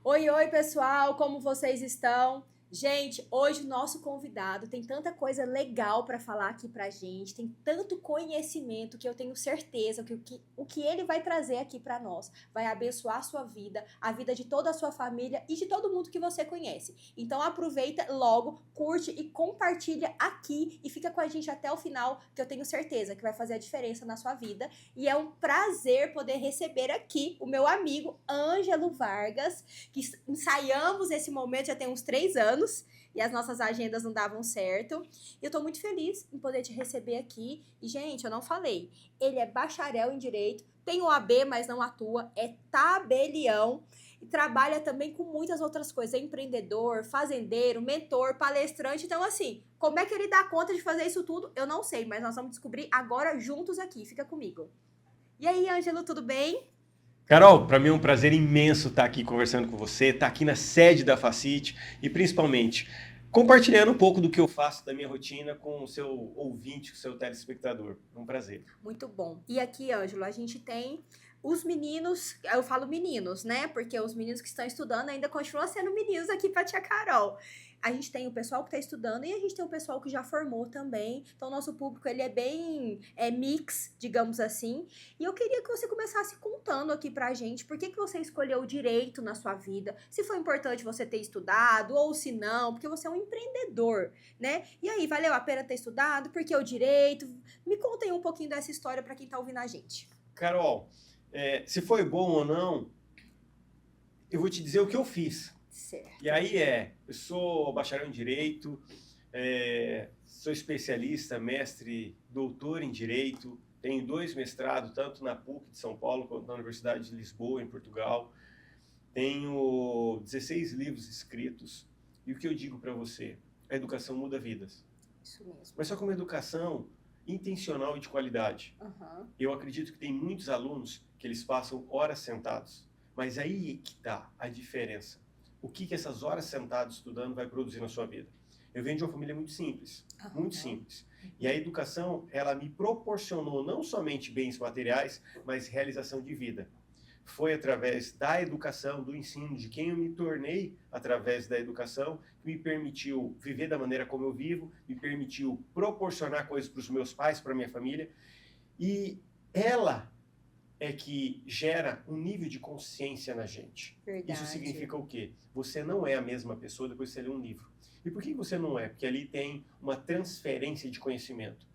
Oi, oi, pessoal, como vocês estão? Gente, hoje o nosso convidado tem tanta coisa legal para falar aqui pra gente, tem tanto conhecimento que eu tenho certeza que o que ele vai trazer aqui para nós vai abençoar a sua vida, a vida de toda a sua família e de todo mundo que você conhece. Então aproveita logo, curte e compartilha aqui e fica com a gente até o final, que eu tenho certeza que vai fazer a diferença na sua vida. E é um prazer poder receber aqui o meu amigo Ângelo Vargas, que ensaiamos esse momento já tem uns 3 anos e as nossas agendas não davam certo. E eu tô muito feliz em poder te receber aqui. E, gente, eu não falei, ele é bacharel em Direito, tem o AB, mas não atua, é tabelião e trabalha também com muitas outras coisas. É empreendedor, fazendeiro, mentor, palestrante. Então, assim, como é que ele dá conta de fazer isso tudo? Eu não sei, mas nós vamos descobrir agora juntos aqui. Fica comigo. E aí, Ângelo, tudo bem? Carol, para mim é um prazer imenso estar aqui conversando com você, estar aqui na sede da Facite e principalmente compartilhando um pouco do que eu faço da minha rotina com o seu ouvinte, com o seu telespectador. É um prazer. Muito bom. E aqui, Ângelo, a gente tem os meninos, eu falo meninos, né? Porque os meninos que estão estudando ainda continuam sendo meninos aqui para tia Carol. A gente tem o pessoal que está estudando e a gente tem o pessoal que já formou também. Então, o nosso público ele é bem mix, digamos assim. E eu queria que você começasse contando aqui pra gente por que você escolheu o direito na sua vida, se foi importante você ter estudado ou se não, porque você é um empreendedor, né? E aí, valeu a pena ter estudado? Porque o direito? Me conta aí um pouquinho dessa história para quem tá ouvindo a gente. Carol, se foi bom ou não, eu vou te dizer o que eu fiz. E Certo. aí eu sou bacharel em Direito, sou especialista, mestre, doutor em Direito, tenho 2 mestrados, tanto na PUC de São Paulo quanto na Universidade de Lisboa, em Portugal. Tenho 16 livros escritos. E o que eu digo para você? A educação muda vidas. Isso mesmo. Mas só com uma educação intencional e de qualidade. Aham. Eu acredito que tem muitos alunos que eles passam horas sentados. Mas aí é que está a diferença. O que essas horas sentadas estudando vai produzir na sua vida? Eu venho de uma família muito simples, muito Aham. simples. E a educação, ela me proporcionou não somente bens materiais, mas realização de vida. Foi através da educação, do ensino, de quem eu me tornei através da educação, que me permitiu viver da maneira como eu vivo, me permitiu proporcionar coisas para os meus pais, para a minha família, e ela é que gera um nível de consciência na gente. Isso Verdade. significa o quê? Você não é a mesma pessoa depois que você lê um livro. E por que você não é? Porque ali tem uma transferência de conhecimento.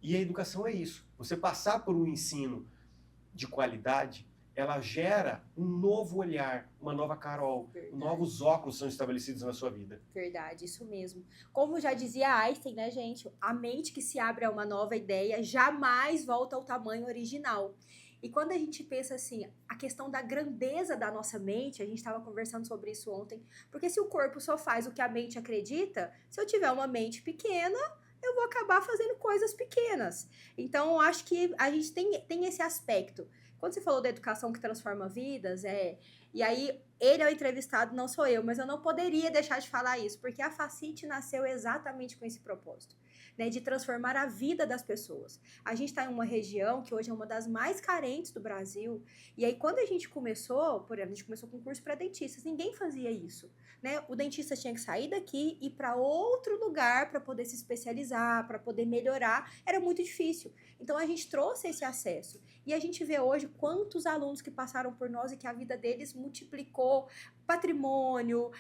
E a educação é isso. Você passar por um ensino de qualidade, ela gera um novo olhar, uma nova Carol, Verdade. novos óculos são estabelecidos na sua vida. Verdade, isso mesmo. Como já dizia Einstein, né, gente? A mente que se abre a uma nova ideia jamais volta ao tamanho original. E quando a gente pensa assim, a questão da grandeza da nossa mente, a gente estava conversando sobre isso ontem, porque se o corpo só faz o que a mente acredita, se eu tiver uma mente pequena, eu vou acabar fazendo coisas pequenas. Então, eu acho que a gente tem esse aspecto. Quando você falou da educação que transforma vidas, e aí ele é o entrevistado, não sou eu, mas eu não poderia deixar de falar isso, porque a Facite nasceu exatamente com esse propósito, né, de transformar a vida das pessoas. A gente está em uma região que hoje é uma das mais carentes do Brasil, e aí quando a gente começou, por exemplo, a gente começou com curso para dentistas, ninguém fazia isso, né? O dentista tinha que sair daqui e ir para outro lugar para poder se especializar, para poder melhorar, era muito difícil. Então a gente trouxe esse acesso. E a gente vê hoje quantos alunos que passaram por nós e que a vida deles multiplicou patrimônio,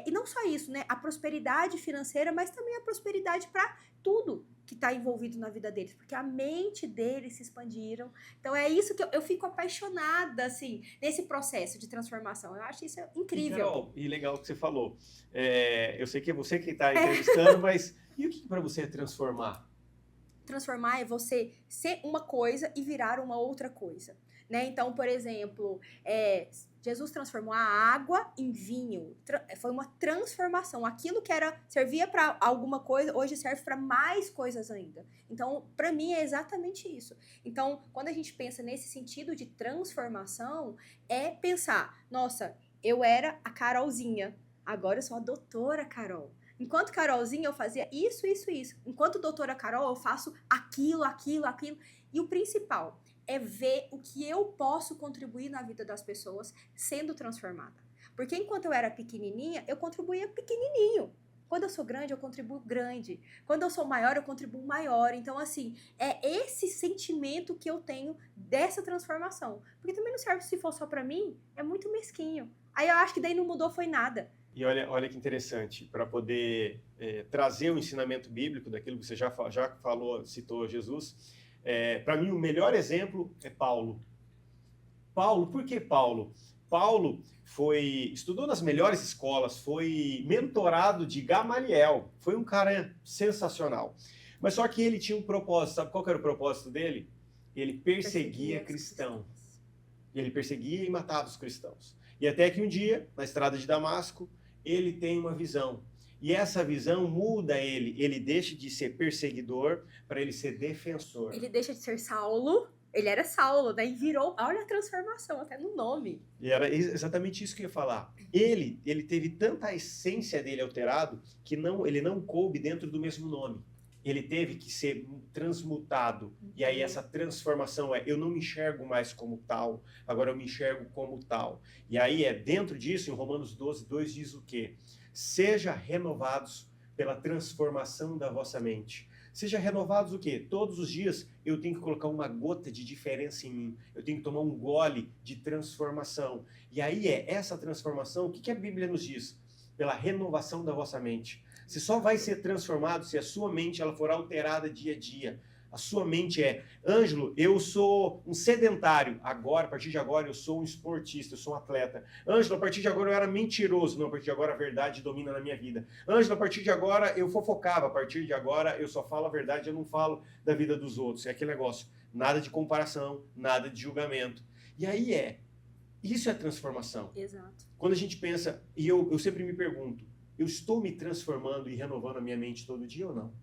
e não só isso, né? A prosperidade financeira, mas também a prosperidade para tudo que está envolvido na vida deles, porque a mente deles se expandiram. Então é isso que eu fico apaixonada, assim, nesse processo de transformação. Eu acho isso E incrível. Carol, e legal o que você falou. Eu sei que é você que está entrevistando, mas e o que para você é transformar? Transformar é você ser uma coisa e virar uma outra coisa, né? Então, por exemplo, Jesus transformou a água em vinho. Foi uma transformação. Aquilo que era servia para alguma coisa, hoje serve para mais coisas ainda. Então, para mim é exatamente isso. Então, quando a gente pensa nesse sentido de transformação, é pensar, nossa, eu era a Carolzinha, agora eu sou a doutora Carol. Enquanto Carolzinha, eu fazia isso, isso, isso. Enquanto doutora Carol, eu faço aquilo, aquilo, aquilo. E o principal é ver o que eu posso contribuir na vida das pessoas sendo transformada. Porque enquanto eu era pequenininha, eu contribuía pequenininho. Quando eu sou grande, eu contribuo grande. Quando eu sou maior, eu contribuo maior. Então, assim, é esse sentimento que eu tenho dessa transformação. Porque também não serve se for só pra mim, é muito mesquinho. Aí eu acho que daí não mudou foi nada. E olha que interessante, para poder trazer o ensinamento bíblico daquilo que você já falou, citou Jesus, para mim o melhor exemplo é Paulo. Paulo, por que Paulo? Paulo estudou nas melhores escolas, foi mentorado de Gamaliel, foi um cara sensacional. Mas só que ele tinha um propósito, sabe qual que era o propósito dele? Ele perseguia cristãos. Ele perseguia e matava os cristãos. E até que um dia, na estrada de Damasco, ele tem uma visão. E essa visão muda ele. Ele deixa de ser perseguidor para ele ser defensor. Ele deixa de ser Saulo. Ele era Saulo, daí virou. Olha a transformação, até no nome. E era exatamente isso que eu ia falar. Ele teve tanta essência dele alterado que ele não coube dentro do mesmo nome. Ele teve que ser transmutado. E aí essa transformação eu não me enxergo mais como tal, agora eu me enxergo como tal. E aí dentro disso, em Romanos 12:2 diz o quê? Seja renovados pela transformação da vossa mente. Seja renovados o quê? Todos os dias eu tenho que colocar uma gota de diferença em mim. Eu tenho que tomar um gole de transformação. E aí essa transformação, o que a Bíblia nos diz? Pela renovação da vossa mente. Você só vai ser transformado se a sua mente ela for alterada dia a dia. A sua mente Ângelo, eu sou um sedentário. Agora, a partir de agora, eu sou um esportista, eu sou um atleta. Ângelo, a partir de agora eu era mentiroso. Não, a partir de agora a verdade domina na minha vida. Ângelo, a partir de agora eu fofocava. A partir de agora eu só falo a verdade, eu não falo da vida dos outros. É aquele negócio. Nada de comparação, nada de julgamento. E aí isso é transformação. Exato. Quando a gente pensa, e eu sempre me pergunto, eu estou me transformando e renovando a minha mente todo dia ou não?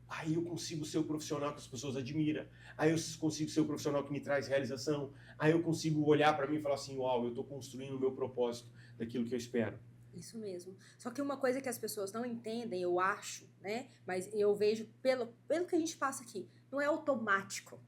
Aí eu consigo ser o profissional que as pessoas admiram. Aí eu consigo ser o profissional que me traz realização. Aí eu consigo olhar para mim e falar assim, uau, eu estou construindo o meu propósito daquilo que eu espero. Isso mesmo. Só que uma coisa que as pessoas não entendem, eu acho, né? Mas eu vejo pelo que a gente passa aqui, não é automático.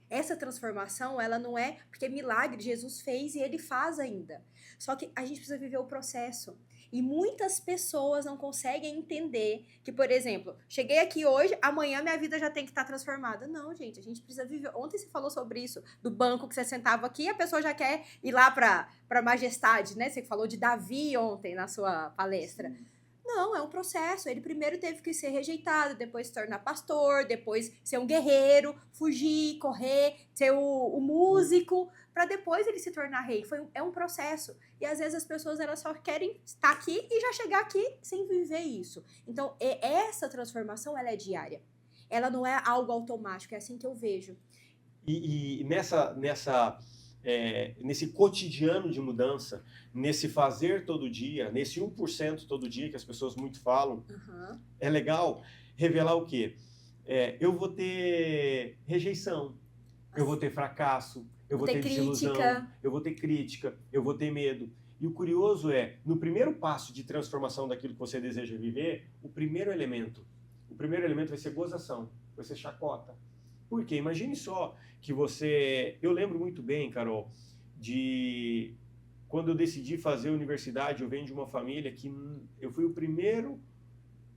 Essa transformação, ela não é porque milagre Jesus fez e ele faz ainda. Só que a gente precisa viver o processo. E muitas pessoas não conseguem entender que, por exemplo, cheguei aqui hoje, amanhã minha vida já tem que estar transformada. Não, gente, a gente precisa viver. Ontem você falou sobre isso, do banco que você sentava aqui, a pessoa já quer ir lá para majestade, né? Você falou de Davi ontem na sua palestra. Sim. Não, é um processo. Ele primeiro teve que ser rejeitado, depois se tornar pastor, depois ser um guerreiro, fugir, correr, ser o músico, para depois ele se tornar rei. É um processo. E às vezes as pessoas elas só querem estar aqui e já chegar aqui sem viver isso. Então, essa transformação ela é diária. Ela não é algo automático, é assim que eu vejo. E nesse cotidiano de mudança, nesse fazer todo dia, nesse 1% todo dia que as pessoas muito falam, é legal revelar o quê? Eu vou ter rejeição, eu vou ter fracasso, eu vou ter desilusão, eu vou ter crítica, eu vou ter medo. E o curioso no primeiro passo de transformação daquilo que você deseja viver, o primeiro elemento vai ser gozação, vai ser chacota. Por quê? Imagine só que eu lembro muito bem, Carol, de quando eu decidi fazer universidade, eu venho de uma família que eu fui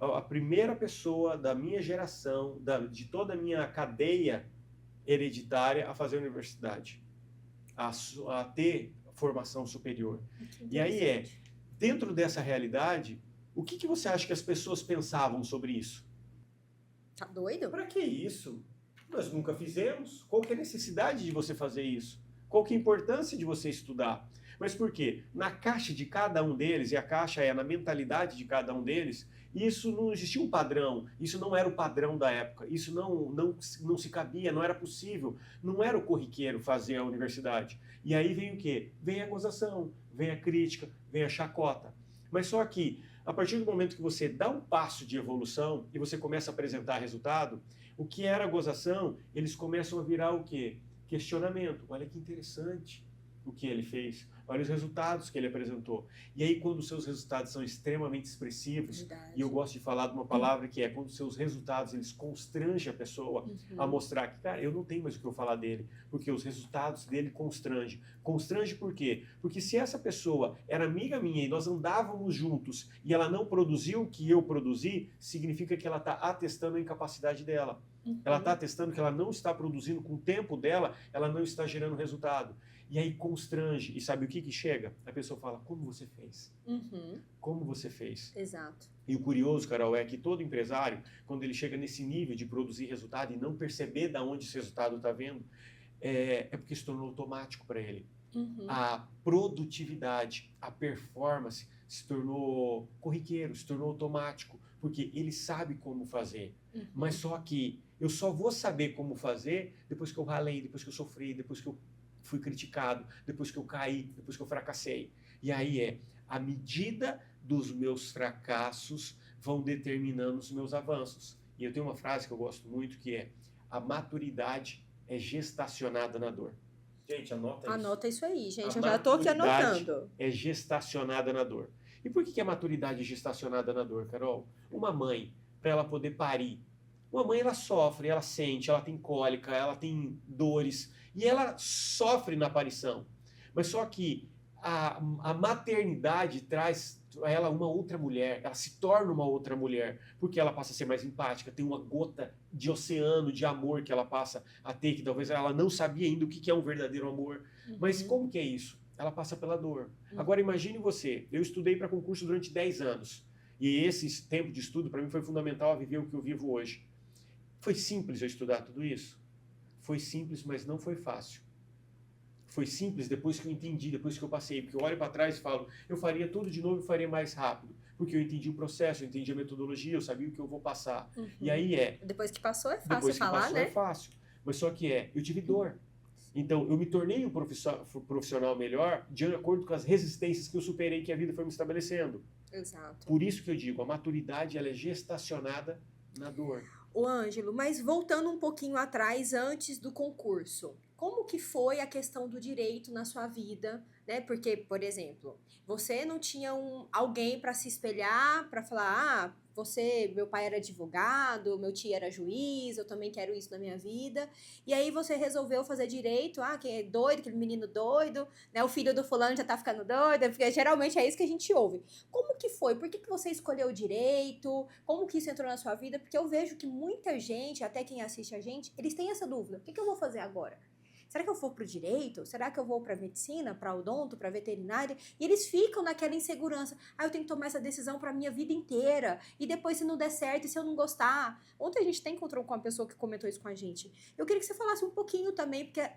a primeira pessoa da minha geração, de toda a minha cadeia hereditária a fazer universidade, a ter formação superior. E aí dentro dessa realidade, o que você acha que as pessoas pensavam sobre isso? Tá doido? Para que isso? Nós nunca fizemos. Qual que é a necessidade de você fazer isso? Qual que é a importância de você estudar? Mas por quê? Na caixa de cada um deles, e a caixa na mentalidade de cada um deles, isso não existia um padrão, isso não era o padrão da época, isso não se cabia, não era possível, não era o corriqueiro fazer a universidade. E aí vem o quê? Vem a gozação, vem a crítica, vem a chacota. Mas só que, a partir do momento que você dá um passo de evolução e você começa a apresentar resultado, o que era gozação, eles começam a virar o quê? Questionamento. Olha que interessante o que ele fez. olha os resultados que ele apresentou. E aí, quando os seus resultados são extremamente expressivos, Verdade. e eu gosto de falar de uma palavra que é quando os seus resultados, eles constrangem a pessoa a mostrar que, cara, eu não tenho mais o que eu falar dele, porque os resultados dele constrangem. Constrange por quê? Porque se essa pessoa era amiga minha e nós andávamos juntos e ela não produziu o que eu produzi, significa que ela está atestando a incapacidade dela. Ela está atestando que ela não está produzindo com o tempo dela, ela não está gerando resultado. E aí constrange. E sabe o que chega? A pessoa fala, como você fez? Como você fez? Exato. E o curioso, Carol, é que todo empresário, quando ele chega nesse nível de produzir resultado e não perceber de onde esse resultado está vindo, é porque se tornou automático para ele. A produtividade, a performance se tornou corriqueiro, se tornou automático, porque ele sabe como fazer. Mas só que eu só vou saber como fazer depois que eu ralei, depois que eu sofri, depois que eu fui criticado, depois que eu caí, depois que eu fracassei. E aí a medida dos meus fracassos vão determinando os meus avanços. E eu tenho uma frase que eu gosto muito que é: a maturidade é gestacionada na dor. Gente, Anota isso aí, gente. A Eu já estou aqui maturidade anotando. é gestacionada na dor. E por que a maturidade é gestacionada na dor, Carol? Uma mãe, para ela poder parir, uma mãe ela sofre, ela sente, ela tem cólica, ela tem dores e ela sofre na aparição. Mas só que a maternidade traz a ela uma outra mulher, ela se torna uma outra mulher, porque ela passa a ser mais empática, tem uma gota de oceano de amor que ela passa a ter, que talvez ela não sabia ainda o que é um verdadeiro amor. Mas como que é isso? Ela passa pela dor. Agora imagine você, eu estudei para concurso durante 10 anos, e esse tempo de estudo para mim foi fundamental a viver o que eu vivo hoje. Foi simples eu estudar tudo isso? Foi simples, mas não foi fácil. Foi simples depois que eu entendi, depois que eu passei, porque eu olho para trás e falo, eu faria tudo de novo e faria mais rápido, porque eu entendi o processo, eu entendi a metodologia, eu sabia o que eu vou passar. E aí Depois que passou é fácil depois que falar, passou né? é fácil, mas só que eu tive dor. Então, eu me tornei um profissional melhor de acordo com as resistências que eu superei que a vida foi me estabelecendo. Exato. Por isso que eu digo, a maturidade ela é gestacionada na dor. Ô, Ângelo, mas voltando um pouquinho atrás, antes do concurso, como que foi a questão do direito na sua vida, né? Porque, por exemplo, você não tinha alguém para se espelhar, para falar, meu pai era advogado, meu tio era juiz, eu também quero isso na minha vida. E aí você resolveu fazer direito, quem é doido, aquele menino doido, né? O filho do fulano já tá ficando doido, porque geralmente é isso que a gente ouve. Como que foi? Por que você escolheu o direito? Como que isso entrou na sua vida? Porque eu vejo que muita gente, até quem assiste a gente, eles têm essa dúvida. O que eu vou fazer agora? Será que eu vou para o direito? Será que eu vou para medicina, para odonto, para veterinária? E eles ficam naquela insegurança. Eu tenho que tomar essa decisão para a minha vida inteira. E depois, se não der certo, e se eu não gostar? Ontem a gente encontrou com uma pessoa que comentou isso com a gente. Eu queria que você falasse um pouquinho também, porque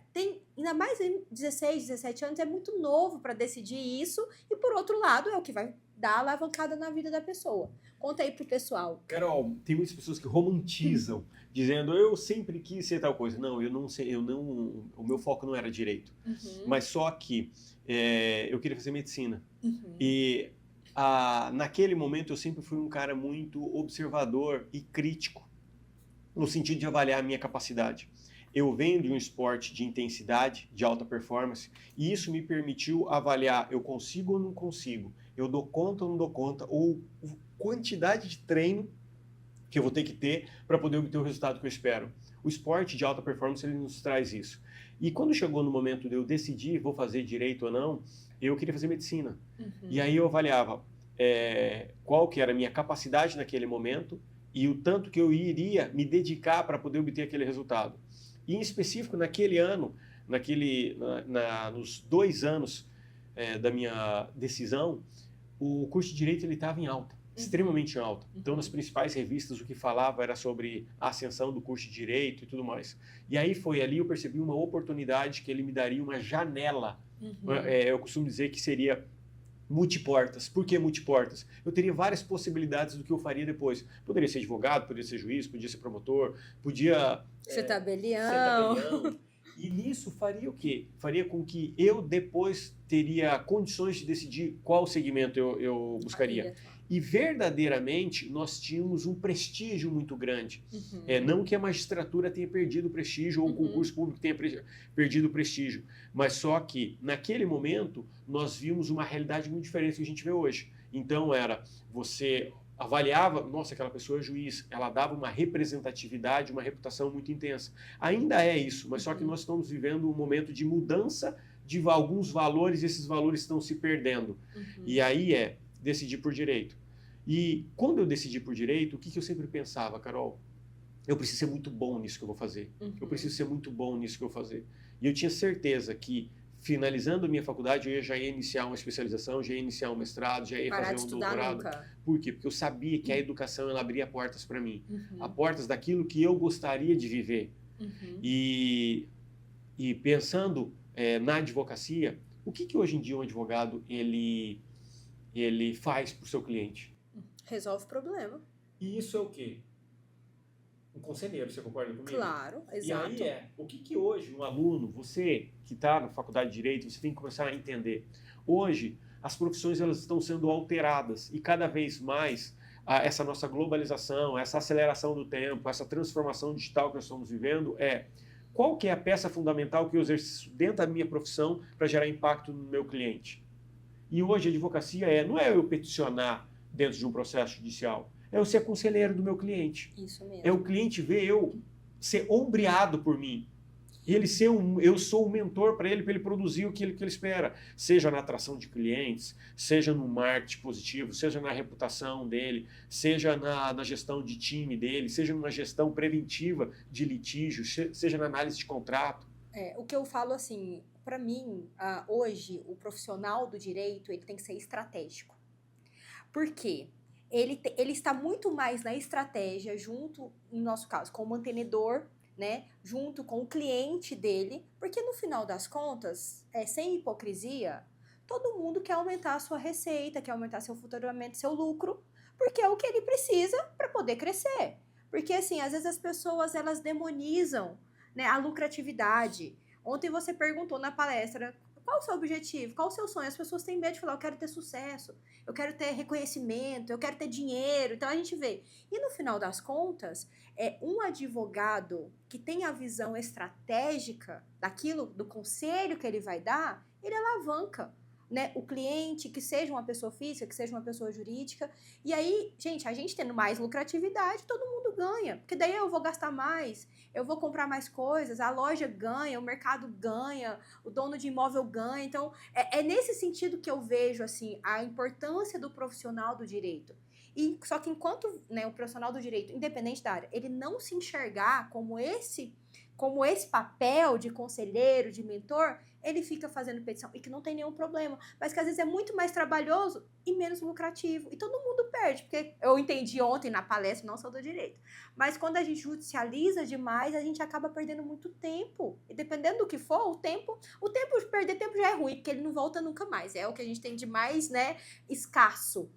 ainda mais em 16, 17 anos, é muito novo para decidir isso. E por outro lado, é o que vai dar a alavancada na vida da pessoa. Conta aí pro pessoal. Carol, tem muitas pessoas que romantizam, dizendo, eu sempre quis ser tal coisa. Não, o meu foco não era direito. Mas só que eu queria fazer medicina. E naquele momento eu sempre fui um cara muito observador e crítico, no sentido de avaliar a minha capacidade. Eu venho de um esporte de intensidade, de alta performance, e isso me permitiu avaliar, eu consigo ou não consigo, eu dou conta ou não dou conta, ou quantidade de treino que eu vou ter que ter para poder obter o resultado que eu espero. O esporte de alta performance, ele nos traz isso. E quando chegou no momento de eu decidir, vou fazer direito ou não, eu queria fazer medicina. E aí eu avaliava qual que era a minha capacidade naquele momento e o tanto que eu iria me dedicar para poder obter aquele resultado. E em específico, naquele ano, nos 2 anos da minha decisão, o curso de Direito estava em alta, extremamente em alta. Então, nas principais revistas, o que falava era sobre a ascensão do curso de Direito e tudo mais. E aí foi ali eu percebi uma oportunidade que ele me daria uma janela. Eu costumo dizer que seria multiportas. Por que multiportas? Eu teria várias possibilidades do que eu faria depois. Poderia ser advogado, poderia ser juiz, podia ser promotor, podia ser tabelião. E nisso faria o quê? Faria com que eu depois teria condições de decidir qual segmento eu buscaria. E verdadeiramente nós tínhamos um prestígio muito grande. Não que a magistratura tenha perdido o prestígio ou o concurso público tenha perdido o prestígio, mas só que naquele momento nós vimos uma realidade muito diferente do que a gente vê hoje. Então você avaliava, nossa, aquela pessoa é juiz, ela dava uma representatividade, uma reputação muito intensa. Ainda é isso, mas só que nós estamos vivendo um momento de mudança de alguns valores, e esses valores estão se perdendo. E aí decidir por direito. E quando eu decidi por direito, o que eu sempre pensava, Carol? Eu preciso ser muito bom nisso que eu vou fazer. Eu preciso ser muito bom nisso que eu vou fazer. E eu tinha certeza que, finalizando a minha faculdade, eu já ia iniciar uma especialização, já ia iniciar um mestrado, já ia fazer um doutorado. Nunca. Por quê? Porque eu sabia que a educação ela abria portas para mim. A portas daquilo que eu gostaria de viver. E pensando na advocacia, o que hoje em dia um advogado ele faz para o seu cliente? Resolve o problema. E isso é o quê? Um conselheiro, você concorda comigo? Claro, exato. E aí o que hoje um aluno, você que está na faculdade de Direito, você tem que começar a entender. Hoje, as profissões elas estão sendo alteradas e cada vez mais essa nossa globalização, essa aceleração do tempo, essa transformação digital que nós estamos vivendo qual que é a peça fundamental que eu exerço dentro da minha profissão para gerar impacto no meu cliente? E hoje a advocacia não é eu peticionar dentro de um processo judicial, é eu ser conselheiro do meu cliente. Isso mesmo. É o cliente ver eu ser ombreado por mim. Eu sou o mentor para ele produzir o que ele espera. Seja na atração de clientes, seja no marketing positivo, seja na reputação dele, seja na gestão de time dele, seja numa gestão preventiva de litígio, seja na análise de contrato. O que eu falo assim, para mim, hoje, o profissional do direito, ele tem que ser estratégico. Por quê? Ele está muito mais na estratégia junto, no nosso caso, com o mantenedor, né, junto com o cliente dele, porque no final das contas, sem hipocrisia, todo mundo quer aumentar a sua receita, quer aumentar seu faturamento, seu lucro, porque é o que ele precisa para poder crescer. Porque assim, às vezes as pessoas elas demonizam, né, a lucratividade. Ontem você perguntou na palestra, qual o seu objetivo? Qual o seu sonho? As pessoas têm medo de falar, eu quero ter sucesso, eu quero ter reconhecimento, eu quero ter dinheiro. Então a gente vê. E no final das contas, um advogado que tem a visão estratégica daquilo, do conselho que ele vai dar, ele alavanca, né, o cliente, que seja uma pessoa física, que seja uma pessoa jurídica. E aí, gente, a gente tendo mais lucratividade, todo mundo ganha. Porque daí eu vou gastar mais, eu vou comprar mais coisas, a loja ganha, o mercado ganha, o dono de imóvel ganha. Então, é nesse sentido que eu vejo, assim, a importância do profissional do direito. Só que enquanto, né, o profissional do direito, independente da área, ele não se enxergar como esse papel de conselheiro, de mentor, ele fica fazendo petição, e que não tem nenhum problema, mas que às vezes é muito mais trabalhoso e menos lucrativo, e todo mundo perde, porque eu entendi ontem na palestra, não sou do direito, mas quando a gente judicializa demais, a gente acaba perdendo muito tempo, e dependendo do que for, o tempo de perder tempo já é ruim, porque ele não volta nunca mais, é o que a gente tem de mais, né, escasso.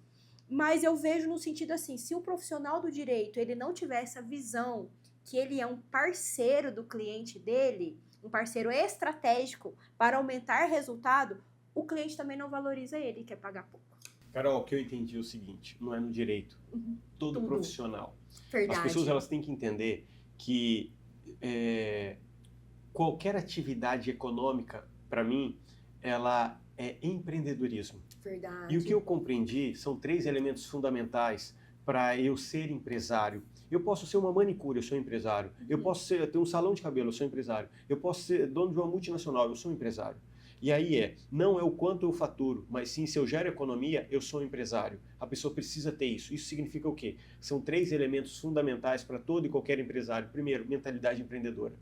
Mas eu vejo no sentido assim, se o profissional do direito, ele não tiver essa visão que ele é um parceiro do cliente dele, um parceiro estratégico para aumentar resultado, o cliente também não valoriza ele, quer pagar pouco. Carol, o que eu entendi é o seguinte, não é no direito, todo Tudo. Profissional. Verdade. As pessoas elas têm que entender que qualquer atividade econômica, para mim, ela é empreendedorismo. Verdade. E o que eu compreendi são 3 elementos fundamentais para eu ser empresário. Eu posso ser uma manicure, eu sou empresário. Eu posso ter um salão de cabelo, eu sou empresário. Eu posso ser dono de uma multinacional, eu sou empresário. E aí não é o quanto eu faturo, mas sim se eu gero economia, eu sou empresário. A pessoa precisa ter isso. Isso significa o quê? São 3 elementos fundamentais para todo e qualquer empresário. Primeiro, mentalidade empreendedora.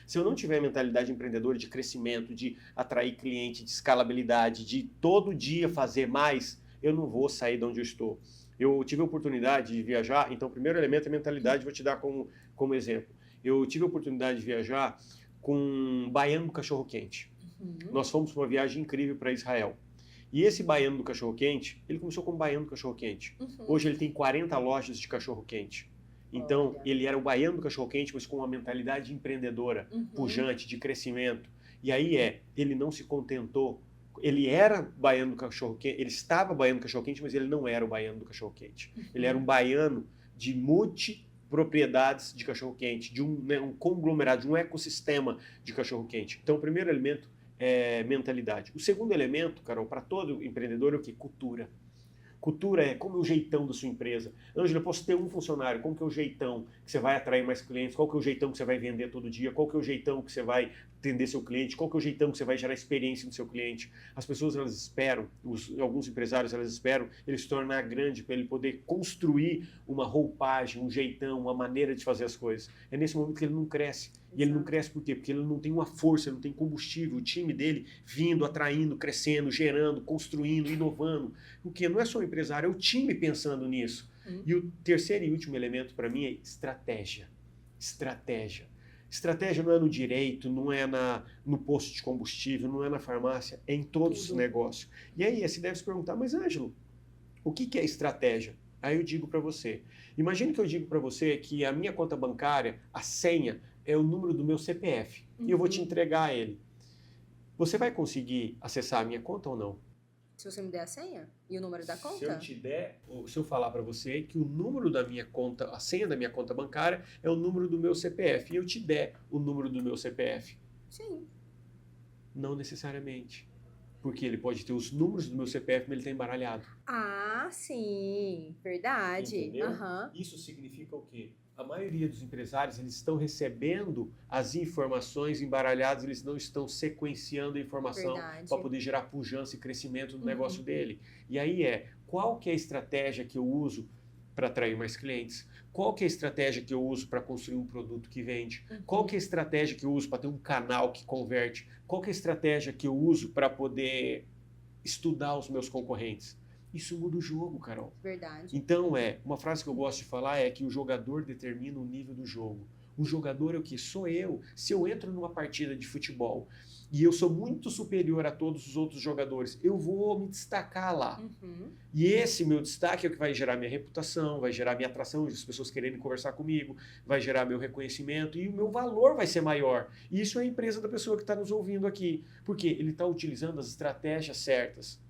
Se eu não tiver mentalidade empreendedora de crescimento, de atrair cliente, de escalabilidade, de todo dia fazer mais, eu não vou sair de onde eu estou. Eu tive a oportunidade de viajar, então o primeiro elemento é mentalidade, vou te dar como exemplo. Eu tive a oportunidade de viajar com um baiano do cachorro-quente. Nós fomos para uma viagem incrível para Israel. E esse baiano do cachorro-quente, ele começou como baiano do cachorro-quente. Hoje ele tem 40 lojas de cachorro-quente. Então, ele era o baiano do cachorro-quente, mas com uma mentalidade empreendedora, pujante, de crescimento. E aí ele não se contentou Ele era baiano do cachorro-quente, ele estava baiano do cachorro-quente, mas ele não era o baiano do cachorro-quente. Ele era um baiano de multipropriedades de cachorro-quente, de um conglomerado, de um ecossistema de cachorro-quente. Então, o primeiro elemento é mentalidade. O segundo elemento, Carol, para todo empreendedor é o quê? Cultura. Cultura é como é o jeitão da sua empresa. Ângela, eu posso ter um funcionário, como que é o jeitão que você vai atrair mais clientes, qual que é o jeitão que você vai vender todo dia, qual que é o jeitão que você vai atender seu cliente, qual que é o jeitão que você vai gerar experiência no seu cliente. As pessoas, elas esperam, alguns empresários, elas esperam ele se tornar grande para ele poder construir uma roupagem, um jeitão, uma maneira de fazer as coisas. É nesse momento que ele não cresce. E ele não cresce por quê? Porque ele não tem uma força, ele não tem combustível. O time dele vindo, atraindo, crescendo, gerando, construindo, inovando. O que não é só o empresário, é o time pensando nisso. E o terceiro e último elemento para mim é estratégia. Estratégia. Estratégia não é no direito, não é no posto de combustível, não é na farmácia, é em todos os negócios. E aí você deve se perguntar, mas Ângelo, o que é estratégia? Aí eu digo para você. Imagine que eu digo para você que a minha conta bancária, a senha, é o número do meu CPF. E eu vou te entregar ele. Você vai conseguir acessar a minha conta ou não? Se você me der a senha e o número da conta? Se eu te der, se eu falar para você que o número da minha conta, a senha da minha conta bancária é o número do meu CPF, e eu te der o número do meu CPF? Sim. Não necessariamente. Porque ele pode ter os números do meu CPF, mas ele está embaralhado. Ah, sim. Verdade. Entendeu? Isso significa o quê? A maioria dos empresários, eles estão recebendo as informações embaralhadas, eles não estão sequenciando a informação para poder gerar pujança e crescimento no negócio dele. E aí qual que é a estratégia que eu uso para atrair mais clientes? Qual que é a estratégia que eu uso para construir um produto que vende? Qual que é a estratégia que eu uso para ter um canal que converte? Qual que é a estratégia que eu uso para poder estudar os meus concorrentes? Isso muda o jogo, Carol. Verdade. Então, uma frase que eu gosto de falar é que o jogador determina o nível do jogo. O jogador é o que? Sou eu. Se eu entro numa partida de futebol e eu sou muito superior a todos os outros jogadores, eu vou me destacar lá. E esse meu destaque é o que vai gerar minha reputação, vai gerar minha atração, as pessoas querendo conversar comigo, vai gerar meu reconhecimento e o meu valor vai ser maior. E isso é a empresa da pessoa que está nos ouvindo aqui. Porque ele está utilizando as estratégias certas.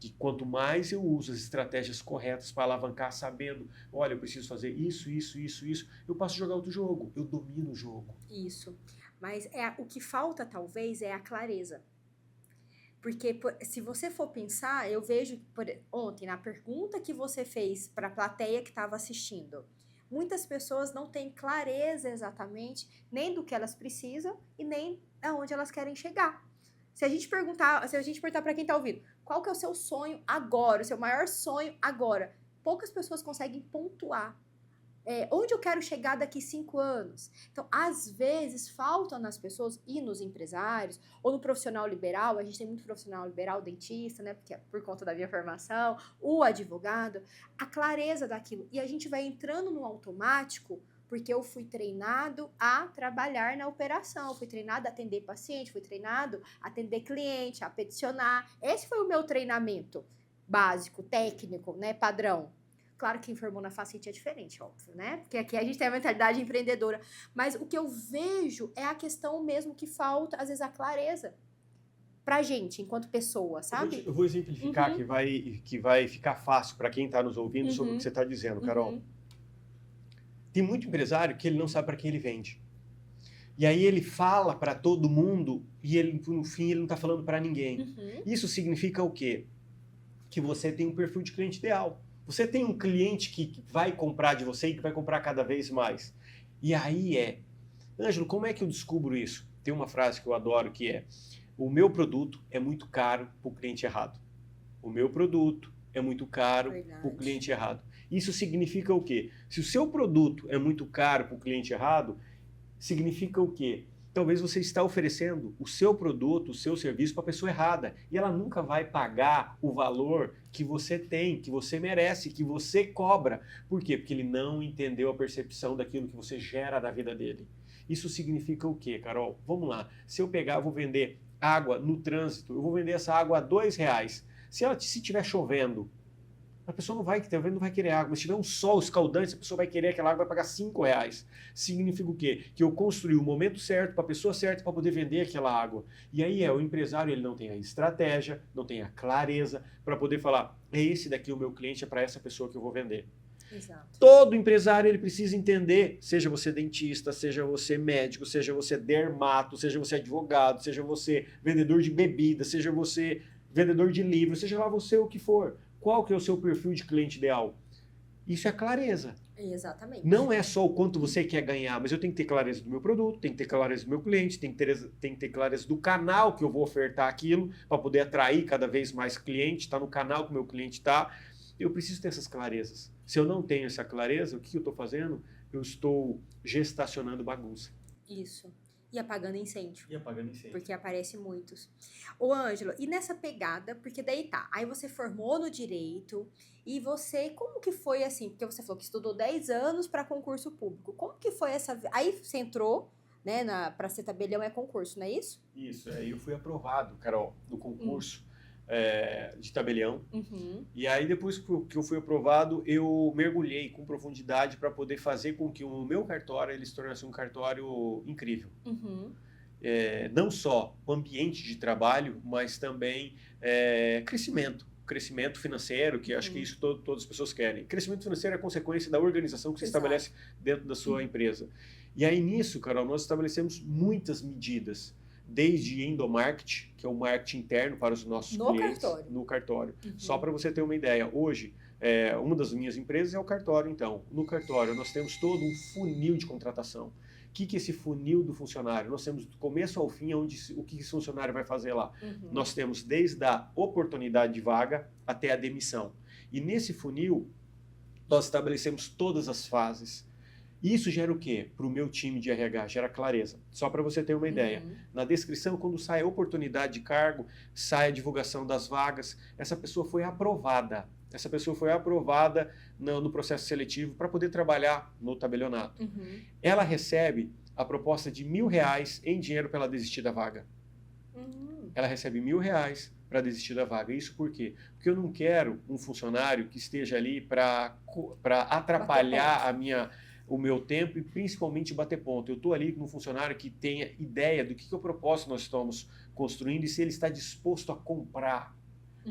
Que quanto mais eu uso as estratégias corretas para alavancar, sabendo, olha, eu preciso fazer isso, eu passo a jogar outro jogo, eu domino o jogo. Isso. Mas o que falta, talvez, é a clareza. Porque se você for pensar, eu vejo ontem, na pergunta que você fez para a plateia que estava assistindo, muitas pessoas não têm clareza exatamente nem do que elas precisam e nem aonde elas querem chegar. Se a gente perguntar para quem está ouvindo, qual que é o seu sonho agora, o seu maior sonho agora? Poucas pessoas conseguem pontuar. Onde eu quero chegar daqui 5 anos? Então, às vezes, falta nas pessoas e nos empresários, ou no profissional liberal, a gente tem muito profissional liberal, dentista, né? Porque é por conta da minha formação, o advogado, a clareza daquilo. E a gente vai entrando no automático, porque eu fui treinado a trabalhar na operação, fui treinado a atender paciente, fui treinado a atender cliente, a peticionar. Esse foi o meu treinamento básico, técnico, né, padrão. Claro que quem formou na Facite é diferente, óbvio, né? Porque aqui a gente tem a mentalidade empreendedora. Mas o que eu vejo é a questão mesmo que falta, às vezes, a clareza pra gente, enquanto pessoa, sabe? Eu vou exemplificar que vai ficar fácil para quem está nos ouvindo sobre o que você está dizendo, Carol. Tem muito empresário que ele não sabe para quem ele vende. E aí ele fala para todo mundo e ele, no fim, ele não está falando para ninguém. Isso significa o quê? Que você tem um perfil de cliente ideal. Você tem um cliente que vai comprar de você e que vai comprar cada vez mais. E aí Ângelo, como é que eu descubro isso? Tem uma frase que eu adoro que é: o meu produto é muito caro para o cliente errado. O meu produto é muito caro para o cliente errado. Isso significa o quê? Se o seu produto é muito caro para o cliente errado, significa o quê? Talvez você está oferecendo o seu produto, o seu serviço para a pessoa errada. E ela nunca vai pagar o valor que você tem, que você merece, que você cobra. Por quê? Porque ele não entendeu a percepção daquilo que você gera na vida dele. Isso significa o quê, Carol? Vamos lá. Se eu vou vender água no trânsito, eu vou vender essa água a R$2. Se estiver chovendo, A pessoa não vai querer água, mas se tiver um sol escaldante, a pessoa vai querer aquela água, vai pagar R$ 5. Significa o quê? Que eu construí o momento certo, para a pessoa certa, para poder vender aquela água. E aí o empresário, ele não tem a estratégia, não tem a clareza para poder falar, esse daqui o meu cliente, é para essa pessoa que eu vou vender. Exato. Todo empresário, ele precisa entender, seja você dentista, seja você médico, seja você dermato, seja você advogado, seja você vendedor de bebida, seja você vendedor de livros, seja lá você o que for. Qual que é o seu perfil de cliente ideal? Isso é clareza. Exatamente. Não é só o quanto você quer ganhar, mas eu tenho que ter clareza do meu produto, tenho que ter clareza do meu cliente, tenho que ter clareza do canal que eu vou ofertar aquilo, para poder atrair cada vez mais cliente, está no canal que o meu cliente está. Eu preciso ter essas clarezas. Se eu não tenho essa clareza, o que eu estou fazendo? Eu estou gestacionando bagunça. Isso. E apagando incêndio. E apagando incêndio. Porque aparece muitos. Ô, Ângelo, e nessa pegada, porque daí tá, aí você formou no direito, e você, como que foi assim? Porque você falou que estudou 10 anos para concurso público. Como que foi essa... Aí você entrou, né, para ser tabelião é concurso, não é isso? Isso, aí eu fui aprovado, Carol, no concurso de tabelião. Uhum. E aí depois que eu fui aprovado, eu mergulhei com profundidade para poder fazer com que o meu cartório ele se tornasse um cartório incrível. Uhum. Não só o ambiente de trabalho, mas também crescimento financeiro, que acho que isso todas as pessoas querem. Crescimento financeiro é consequência da organização que você estabelece dentro da sua empresa. E aí nisso, Carol, nós estabelecemos muitas medidas, desde endomarketing, que é o marketing interno para os nossos clientes, no cartório. Uhum. Só para você ter uma ideia, hoje, uma das minhas empresas é o cartório, então. No cartório, nós temos todo um funil de contratação. O que é esse funil do funcionário? Nós temos do começo ao fim, o que esse funcionário vai fazer lá. Uhum. Nós temos desde a oportunidade de vaga até a demissão. E nesse funil, nós estabelecemos todas as fases. Isso gera o quê? Para o meu time de RH, gera clareza. Só para você ter uma ideia. Na descrição, quando sai a oportunidade de cargo, sai a divulgação das vagas, essa pessoa foi aprovada. Essa pessoa foi aprovada no processo seletivo para poder trabalhar no tabelionato. Uhum. Ela recebe a proposta de R$ 1.000 em dinheiro para ela desistir da vaga. Uhum. Ela recebe R$ 1.000 para desistir da vaga. Isso por quê? Porque eu não quero um funcionário que esteja ali para atrapalhar o meu tempo e principalmente bater ponto. Eu estou ali com um funcionário que tenha ideia do que é o propósito que nós estamos construindo e se ele está disposto a comprar.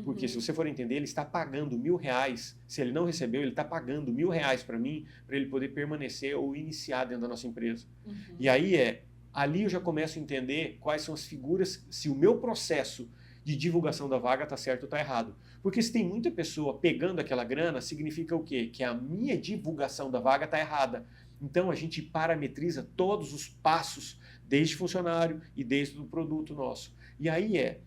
Porque se você for entender, ele está pagando R$ 1.000. Se ele não recebeu, ele está pagando R$ 1.000 para mim, para ele poder permanecer ou iniciar dentro da nossa empresa. Uhum. E aí ali eu já começo a entender quais são as figuras, se o meu processo de divulgação da vaga está certo ou está errado. Porque se tem muita pessoa pegando aquela grana, significa o quê? Que a minha divulgação da vaga está errada. Então a gente parametriza todos os passos, desde funcionário e desde o produto nosso. E aí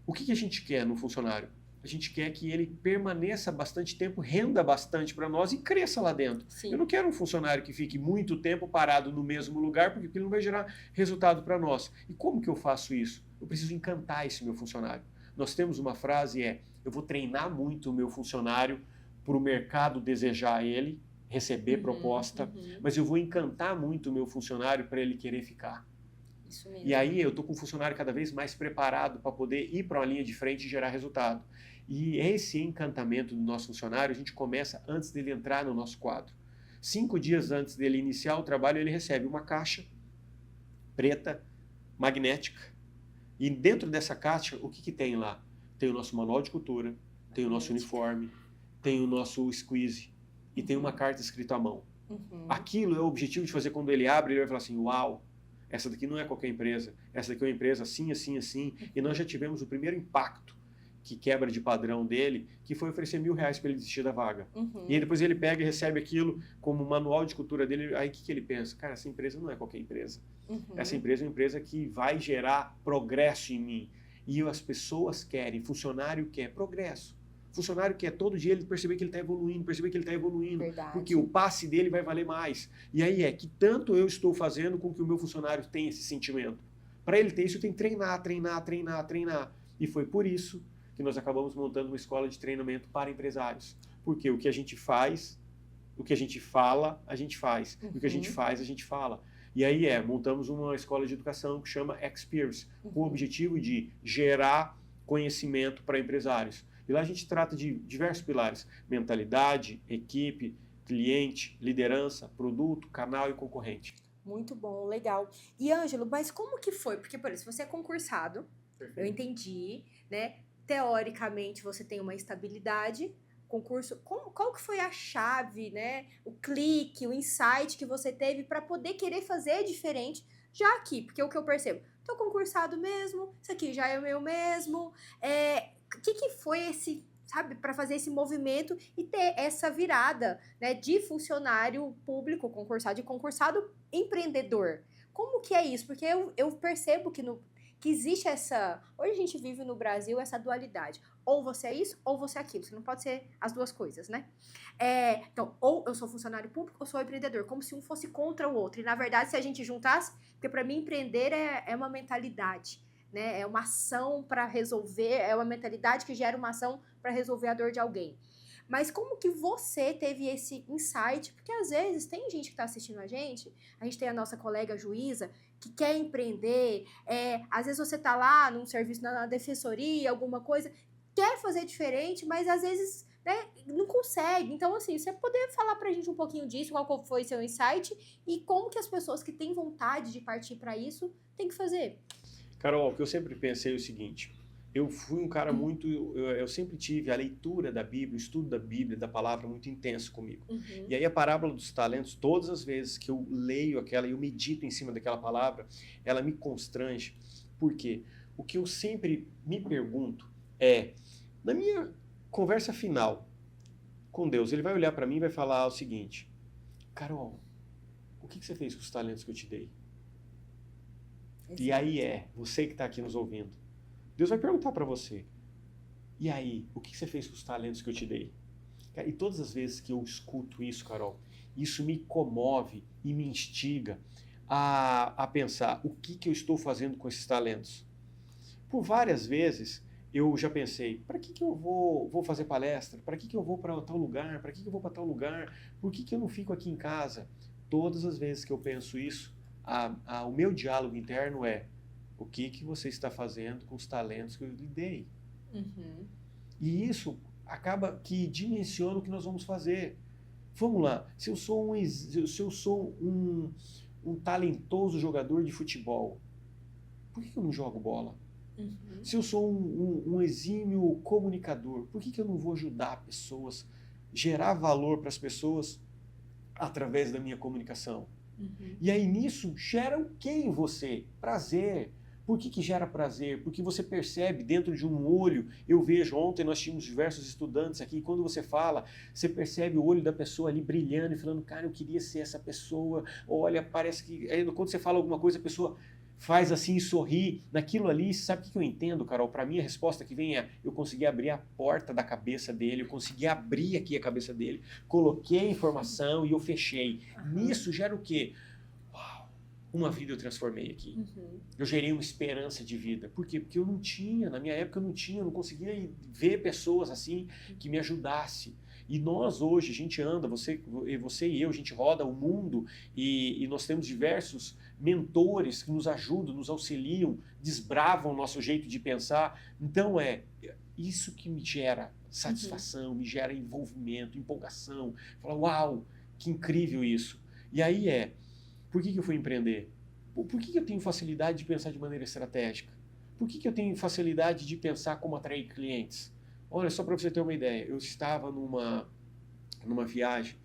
o que a gente quer no funcionário? A gente quer que ele permaneça bastante tempo, renda bastante para nós e cresça lá dentro. Sim. Eu não quero um funcionário que fique muito tempo parado no mesmo lugar, porque ele não vai gerar resultado para nós. E como que eu faço isso? Eu preciso encantar esse meu funcionário. Nós temos uma frase, eu vou treinar muito o meu funcionário para o mercado desejar ele, receber proposta, mas eu vou encantar muito o meu funcionário para ele querer ficar. Isso mesmo. E aí eu estou com o funcionário cada vez mais preparado para poder ir para uma linha de frente e gerar resultado. E esse encantamento do nosso funcionário, a gente começa antes dele entrar no nosso quadro. 5 dias antes dele iniciar o trabalho, ele recebe uma caixa preta, magnética. E dentro dessa caixa, o que tem lá? Tem o nosso manual de cultura, tem o nosso uniforme, tem o nosso squeeze e tem uma carta escrita à mão. Uhum. Aquilo é o objetivo de fazer quando ele abre, ele vai falar assim, uau, essa daqui não é qualquer empresa, essa daqui é uma empresa assim, assim, assim. E nós já tivemos o primeiro impacto que quebra de padrão dele, que foi oferecer R$ 1.000 para ele desistir da vaga. Uhum. E aí depois ele pega e recebe aquilo como manual de cultura dele, aí o que ele pensa? Cara, essa empresa não é qualquer empresa. Uhum. Essa empresa é uma empresa que vai gerar progresso em mim. E as pessoas querem, funcionário quer progresso. Funcionário quer todo dia ele perceber que ele está evoluindo, Verdade. Porque o passe dele vai valer mais. E aí que tanto eu estou fazendo com que o meu funcionário tenha esse sentimento. Para ele ter isso, eu tenho que treinar. E foi por isso que nós acabamos montando uma escola de treinamento para empresários. Porque o que a gente faz, o que a gente fala, a gente faz. Uhum. E o que a gente faz, a gente fala. E aí montamos uma escola de educação que chama Experience, com o objetivo de gerar conhecimento para empresários. E lá a gente trata de diversos pilares: mentalidade, equipe, cliente, liderança, produto, canal e concorrente. Muito bom, legal. E, Ângelo, mas como que foi? Porque, por exemplo, você é concursado, Perfeito. eu entendi, né? Teoricamente, você tem uma estabilidade, concurso. Qual que foi a chave, né? O clique, o insight que você teve para poder querer fazer diferente já aqui? Porque o que eu percebo, tô concursado mesmo, isso aqui já é o meu mesmo. O que foi esse, sabe, para fazer esse movimento e ter essa virada, né, de funcionário público, concursado, de concursado empreendedor? Como que é isso? Porque eu percebo que existe essa... Hoje a gente vive no Brasil essa dualidade. Ou você é isso, ou você é aquilo. Você não pode ser as duas coisas, né? Então, ou eu sou funcionário público, ou sou empreendedor. Como se um fosse contra o outro. E, na verdade, se a gente juntasse... Porque, para mim, empreender é uma mentalidade, né? É uma ação para resolver... É uma mentalidade que gera uma ação para resolver a dor de alguém. Mas como que você teve esse insight? Porque às vezes tem gente que está assistindo a gente tem a nossa colega juíza que quer empreender, às vezes você está lá num serviço na defensoria, alguma coisa, quer fazer diferente, mas às vezes, né, não consegue. Então, assim, você poder falar pra gente um pouquinho disso, qual foi seu insight e como que as pessoas que têm vontade de partir para isso têm que fazer? Carol, o que eu sempre pensei é o seguinte: eu fui um cara muito... Eu sempre tive a leitura da Bíblia, o estudo da Bíblia, da palavra, muito intenso comigo. Uhum. E aí a parábola dos talentos, todas as vezes que eu leio aquela e eu medito em cima daquela palavra, ela me constrange. Por quê? O que eu sempre me pergunto é, na minha conversa final com Deus, ele vai olhar para mim e vai falar o seguinte: Carol, o que você fez com os talentos que eu te dei? Exato. E aí você que está aqui nos ouvindo, Deus vai perguntar para você: e aí, o que você fez com os talentos que eu te dei? E todas as vezes que eu escuto isso, Carol, isso me comove e me instiga a pensar: o que eu estou fazendo com esses talentos? Por várias vezes eu já pensei: para que eu vou fazer palestra? Para que eu vou para tal lugar? Para que eu vou para tal lugar? Por que eu não fico aqui em casa? Todas as vezes que eu penso isso, o meu diálogo interno é: o que você está fazendo com os talentos que eu lhe dei? Uhum. E isso acaba que dimensiona o que nós vamos fazer. Vamos lá, se eu sou um talentoso jogador de futebol, por que eu não jogo bola? Uhum. Se eu sou um exímio comunicador, por que eu não vou ajudar pessoas, gerar valor para as pessoas através da minha comunicação? Uhum. E aí nisso gera o que em você? Prazer. Por que gera prazer? Porque você percebe dentro de um olho. Eu vejo, ontem nós tínhamos diversos estudantes aqui, e quando você fala, você percebe o olho da pessoa ali brilhando e falando: cara, eu queria ser essa pessoa. Olha, parece que... Aí, quando você fala alguma coisa, a pessoa faz assim, sorri. Naquilo ali, sabe o que eu entendo, Carol? Para mim, a resposta que vem é: eu consegui abrir a porta da cabeça dele, eu consegui abrir aqui a cabeça dele, coloquei a informação e eu fechei. Uhum. Nisso gera o quê? Uma vida eu transformei aqui. Uhum. Eu gerei uma esperança de vida. Por quê? Porque eu não tinha, na minha época eu não conseguia ver pessoas assim que me ajudassem. E nós hoje, a gente anda, você e eu, a gente roda o mundo e nós temos diversos mentores que nos ajudam, nos auxiliam, desbravam o nosso jeito de pensar. Então isso que me gera satisfação, me gera envolvimento, empolgação. Falar: uau, que incrível isso. E aí por que eu fui empreender? Por que eu tenho facilidade de pensar de maneira estratégica? Por que eu tenho facilidade de pensar como atrair clientes? Olha, só para você ter uma ideia, eu estava numa viagem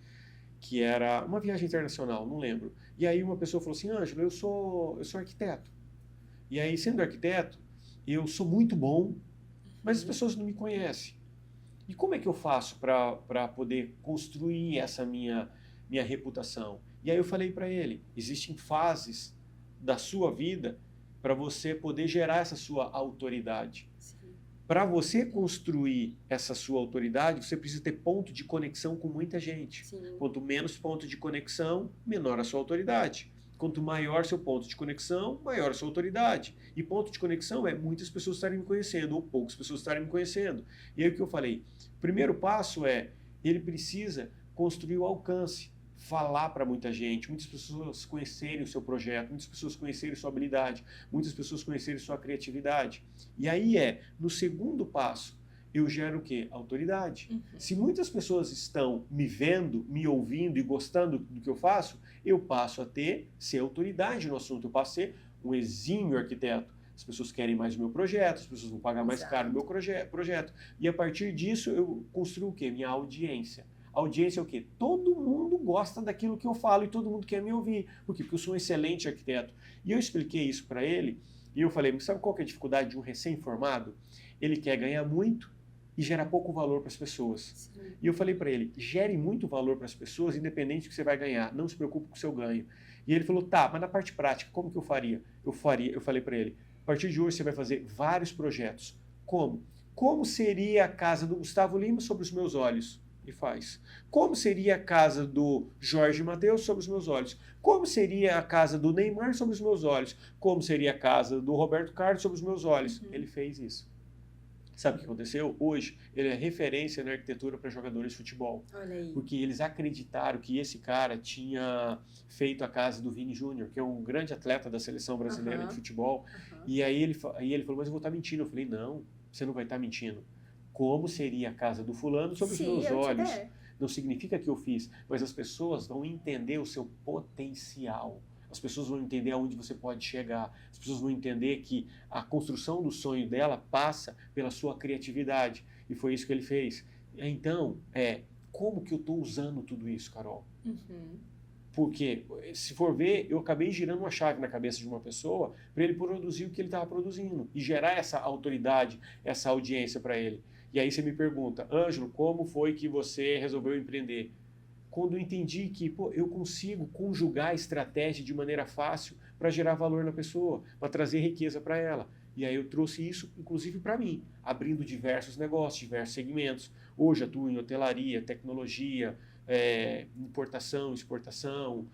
que era uma viagem internacional, não lembro. E aí uma pessoa falou assim: Ângelo, eu sou arquiteto. E aí, sendo arquiteto, eu sou muito bom, mas as pessoas não me conhecem. E como é que eu faço para poder construir essa minha reputação? E aí eu falei para ele: existem fases da sua vida para você poder gerar essa sua autoridade. Para você construir essa sua autoridade, você precisa ter ponto de conexão com muita gente. Sim. Quanto menos ponto de conexão, menor a sua autoridade. Quanto maior seu ponto de conexão, maior a sua autoridade. E ponto de conexão é muitas pessoas estarem me conhecendo ou poucas pessoas estarem me conhecendo. E aí o que eu falei? O primeiro passo ele precisa construir o alcance. Falar para muita gente, muitas pessoas conhecerem o seu projeto, muitas pessoas conhecerem sua habilidade, muitas pessoas conhecerem sua criatividade. E aí no segundo passo, eu gero o quê? Autoridade. Uhum. Se muitas pessoas estão me vendo, me ouvindo e gostando do que eu faço, eu passo a ser autoridade no assunto, eu passo a ser um exímio arquiteto. As pessoas querem mais o meu projeto, as pessoas vão pagar mais caro o meu projeto. E a partir disso eu construo o quê? Minha audiência. A audiência é o quê? Todo mundo gosta daquilo que eu falo e todo mundo quer me ouvir. Por quê? Porque eu sou um excelente arquiteto. E eu expliquei isso para ele e eu falei, sabe qual que é a dificuldade de um recém-formado? Ele quer ganhar muito e gerar pouco valor para as pessoas. Sim. E eu falei para ele, gere muito valor para as pessoas, independente do que você vai ganhar, não se preocupe com o seu ganho. E ele falou, tá, mas na parte prática, como que eu faria? Eu falei para ele, a partir de hoje você vai fazer vários projetos. Como? Como seria a casa do Gustavo Lima sobre os meus olhos? E faz. Como seria a casa do Jorge Mateus sobre os meus olhos? Como seria a casa do Neymar sobre os meus olhos? Como seria a casa do Roberto Carlos sobre os meus olhos? Uhum. Ele fez isso. Sabe o que aconteceu? Hoje, ele é referência na arquitetura para jogadores de futebol. Olha aí. Porque eles acreditaram que esse cara tinha feito a casa do Vini Júnior, que é um grande atleta da seleção brasileira de futebol. E aí ele falou, mas eu vou estar mentindo. Eu falei, não, você não vai estar mentindo. Como seria a casa do fulano sobre os meus olhos? Não significa que eu fiz, mas as pessoas vão entender o seu potencial. As pessoas vão entender aonde você pode chegar. As pessoas vão entender que a construção do sonho dela passa pela sua criatividade. E foi isso que ele fez. Então, como que eu estou usando tudo isso, Carol? Uhum. Porque, se for ver, eu acabei girando uma chave na cabeça de uma pessoa para ele produzir o que ele estava produzindo e gerar essa autoridade, essa audiência para ele. E aí você me pergunta, Ângelo, como foi que você resolveu empreender? Quando eu entendi que eu consigo conjugar a estratégia de maneira fácil para gerar valor na pessoa, para trazer riqueza para ela. E aí eu trouxe isso, inclusive, para mim, abrindo diversos negócios, diversos segmentos. Hoje atuo em hotelaria, tecnologia, importação, exportação,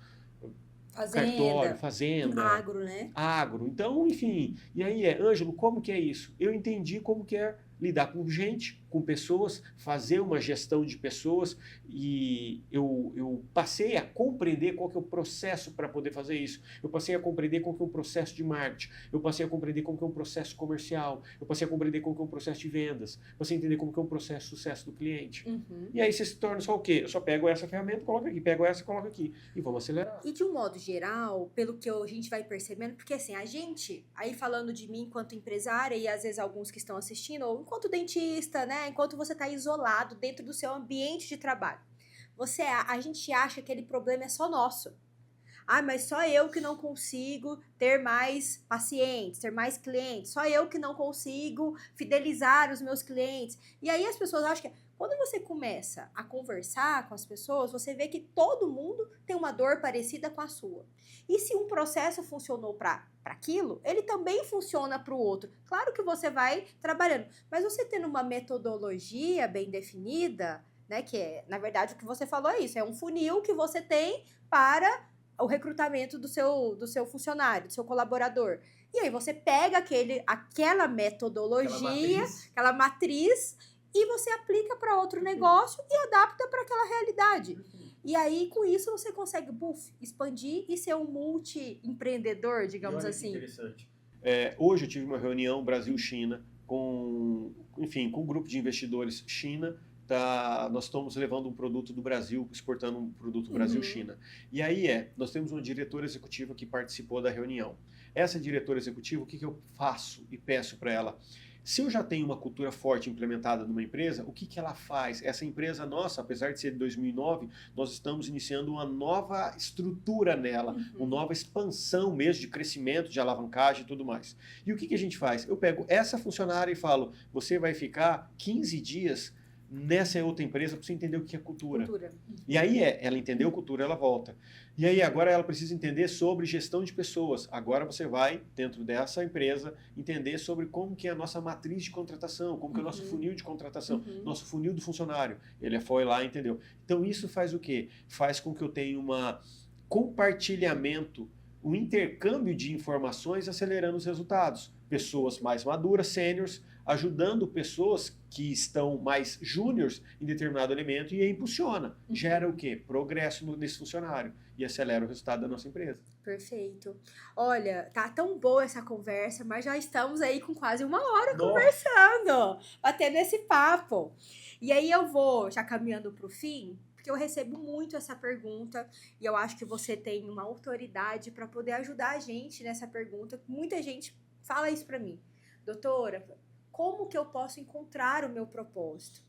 cartório, fazenda. Agro, né? Agro. Então, enfim. E aí Ângelo, como que é isso? Eu entendi como que é lidar com gente, com pessoas, fazer uma gestão de pessoas e eu passei a compreender qual que é o processo para poder fazer isso. Eu passei a compreender qual que é o processo de marketing. Eu passei a compreender como que é um processo comercial. Eu passei a compreender como que é um processo de vendas. Eu passei a entender como que é um processo de sucesso do cliente. Uhum. E aí você se torna só o quê? Eu só pego essa ferramenta, coloco aqui, pego essa, coloco aqui e vamos acelerar. E de um modo geral, pelo que a gente vai percebendo, porque assim, a gente, aí falando de mim enquanto empresária e às vezes alguns que estão assistindo, ou enquanto dentista, né? Enquanto você está isolado dentro do seu ambiente de trabalho. A gente acha que aquele problema é só nosso. Ah, mas só eu que não consigo ter mais pacientes, ter mais clientes. Só eu que não consigo fidelizar os meus clientes. E aí as pessoas acham que quando você começa a conversar com as pessoas, você vê que todo mundo tem uma dor parecida com a sua. E se um processo funcionou para aquilo, ele também funciona para o outro. Claro que você vai trabalhando, mas você tendo uma metodologia bem definida, né, que é, na verdade, o que você falou é isso, é um funil que você tem para o recrutamento do seu funcionário, do seu colaborador. E aí você pega aquela metodologia, aquela matriz e você aplica para outro negócio e adapta para aquela realidade. E aí, com isso, você consegue expandir e ser um multi-empreendedor, digamos assim. Interessante. Hoje eu tive uma reunião Brasil-China com um grupo de investidores China. Nós estamos levando um produto do Brasil, exportando um produto Brasil-China. E aí nós temos uma diretora executiva que participou da reunião. Essa diretora executiva, o que eu faço e peço para ela? Se eu já tenho uma cultura forte implementada numa empresa, o que ela faz? Essa empresa nossa, apesar de ser de 2009, nós estamos iniciando uma nova estrutura nela, uma nova expansão mesmo de crescimento, de alavancagem e tudo mais. E o que a gente faz? Eu pego essa funcionária e falo, você vai ficar 15 dias nessa outra empresa para você entender o que é cultura. E aí ela entendeu cultura, ela volta. E aí agora ela precisa entender sobre gestão de pessoas. Agora você vai, dentro dessa empresa, entender sobre como que é a nossa matriz de contratação, como que é o nosso funil de contratação, nosso funil do funcionário. Ele foi lá e entendeu. Então isso faz o quê? Faz com que eu tenha um compartilhamento, um intercâmbio de informações acelerando os resultados. Pessoas mais maduras, sêniores, ajudando pessoas que estão mais júniores em determinado elemento e impulsiona. Gera o quê? Progresso nesse funcionário e acelera o resultado da nossa empresa. Perfeito. Olha, tá tão boa essa conversa, mas já estamos aí com quase 1 hora conversando, batendo esse papo. E aí eu vou já caminhando para o fim, porque eu recebo muito essa pergunta e eu acho que você tem uma autoridade para poder ajudar a gente nessa pergunta. Muita gente fala isso para mim. Doutora, como que eu posso encontrar o meu propósito?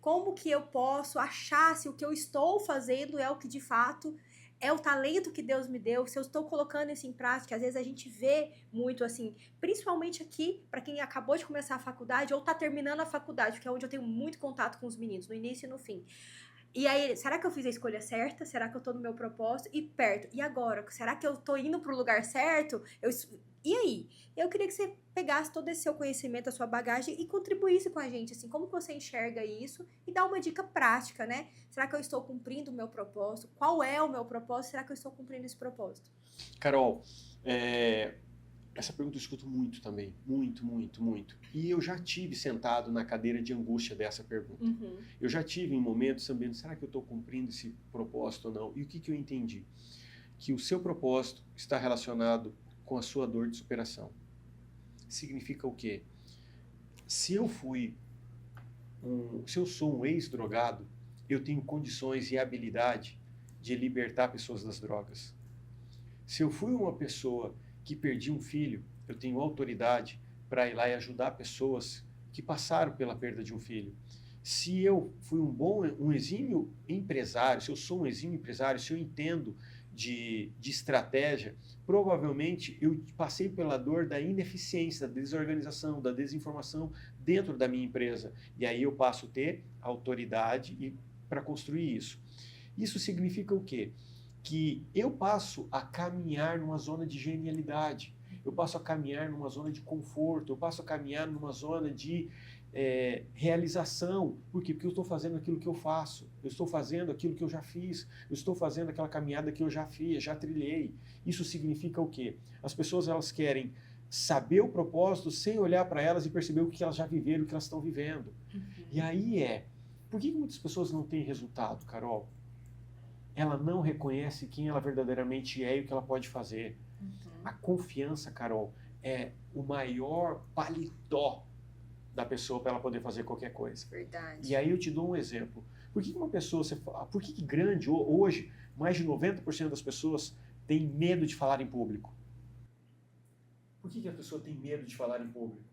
Como que eu posso achar se o que eu estou fazendo é o que de fato é o talento que Deus me deu, se eu estou colocando isso em prática? Às vezes a gente vê muito assim, principalmente aqui, para quem acabou de começar a faculdade ou está terminando a faculdade, que é onde eu tenho muito contato com os meninos, no início e no fim. E aí, será que eu fiz a escolha certa? Será que eu tô no meu propósito? E perto. E agora? Será que eu tô indo pro lugar certo? E aí? Eu queria que você pegasse todo esse seu conhecimento, a sua bagagem e contribuísse com a gente, assim, como que você enxerga isso e dá uma dica prática, né? Será que eu estou cumprindo o meu propósito? Qual é o meu propósito? Será que eu estou cumprindo esse propósito? Carol, essa pergunta eu escuto muito também, muito, muito, muito. E eu já tive sentado na cadeira de angústia dessa pergunta. Eu já tive em momentos sabendo, será que eu estou cumprindo esse propósito ou não? E o que eu entendi? Que o seu propósito está relacionado com a sua dor de superação. Significa o quê? Se eu sou um ex-drogado, eu tenho condições e habilidade de libertar pessoas das drogas. Se eu fui uma pessoa que perdi um filho, eu tenho autoridade para ir lá e ajudar pessoas que passaram pela perda de um filho. Se eu fui um exímio empresário, se eu sou um exímio empresário, se eu entendo de estratégia, provavelmente eu passei pela dor da ineficiência, da desorganização, da desinformação dentro da minha empresa. E aí eu passo a ter autoridade para construir isso. Isso significa o quê? Que eu passo a caminhar numa zona de genialidade, eu passo a caminhar numa zona de conforto, eu passo a caminhar numa zona de realização. Por quê? Porque eu estou fazendo aquilo que eu faço, eu estou fazendo aquilo que eu já fiz, eu estou fazendo aquela caminhada que eu já fiz, já trilhei. Isso significa o quê? As pessoas, elas querem saber o propósito sem olhar para elas e perceber o que elas já viveram, o que elas estão vivendo. E aí por que muitas pessoas não têm resultado, Carol? Ela não reconhece quem ela verdadeiramente é e o que ela pode fazer. A confiança, Carol, é o maior paletó da pessoa para ela poder fazer qualquer coisa. Verdade. E aí eu te dou um exemplo. Por que uma pessoa, por que grande, hoje, mais de 90% das pessoas têm medo de falar em público? Por que a pessoa tem medo de falar em público?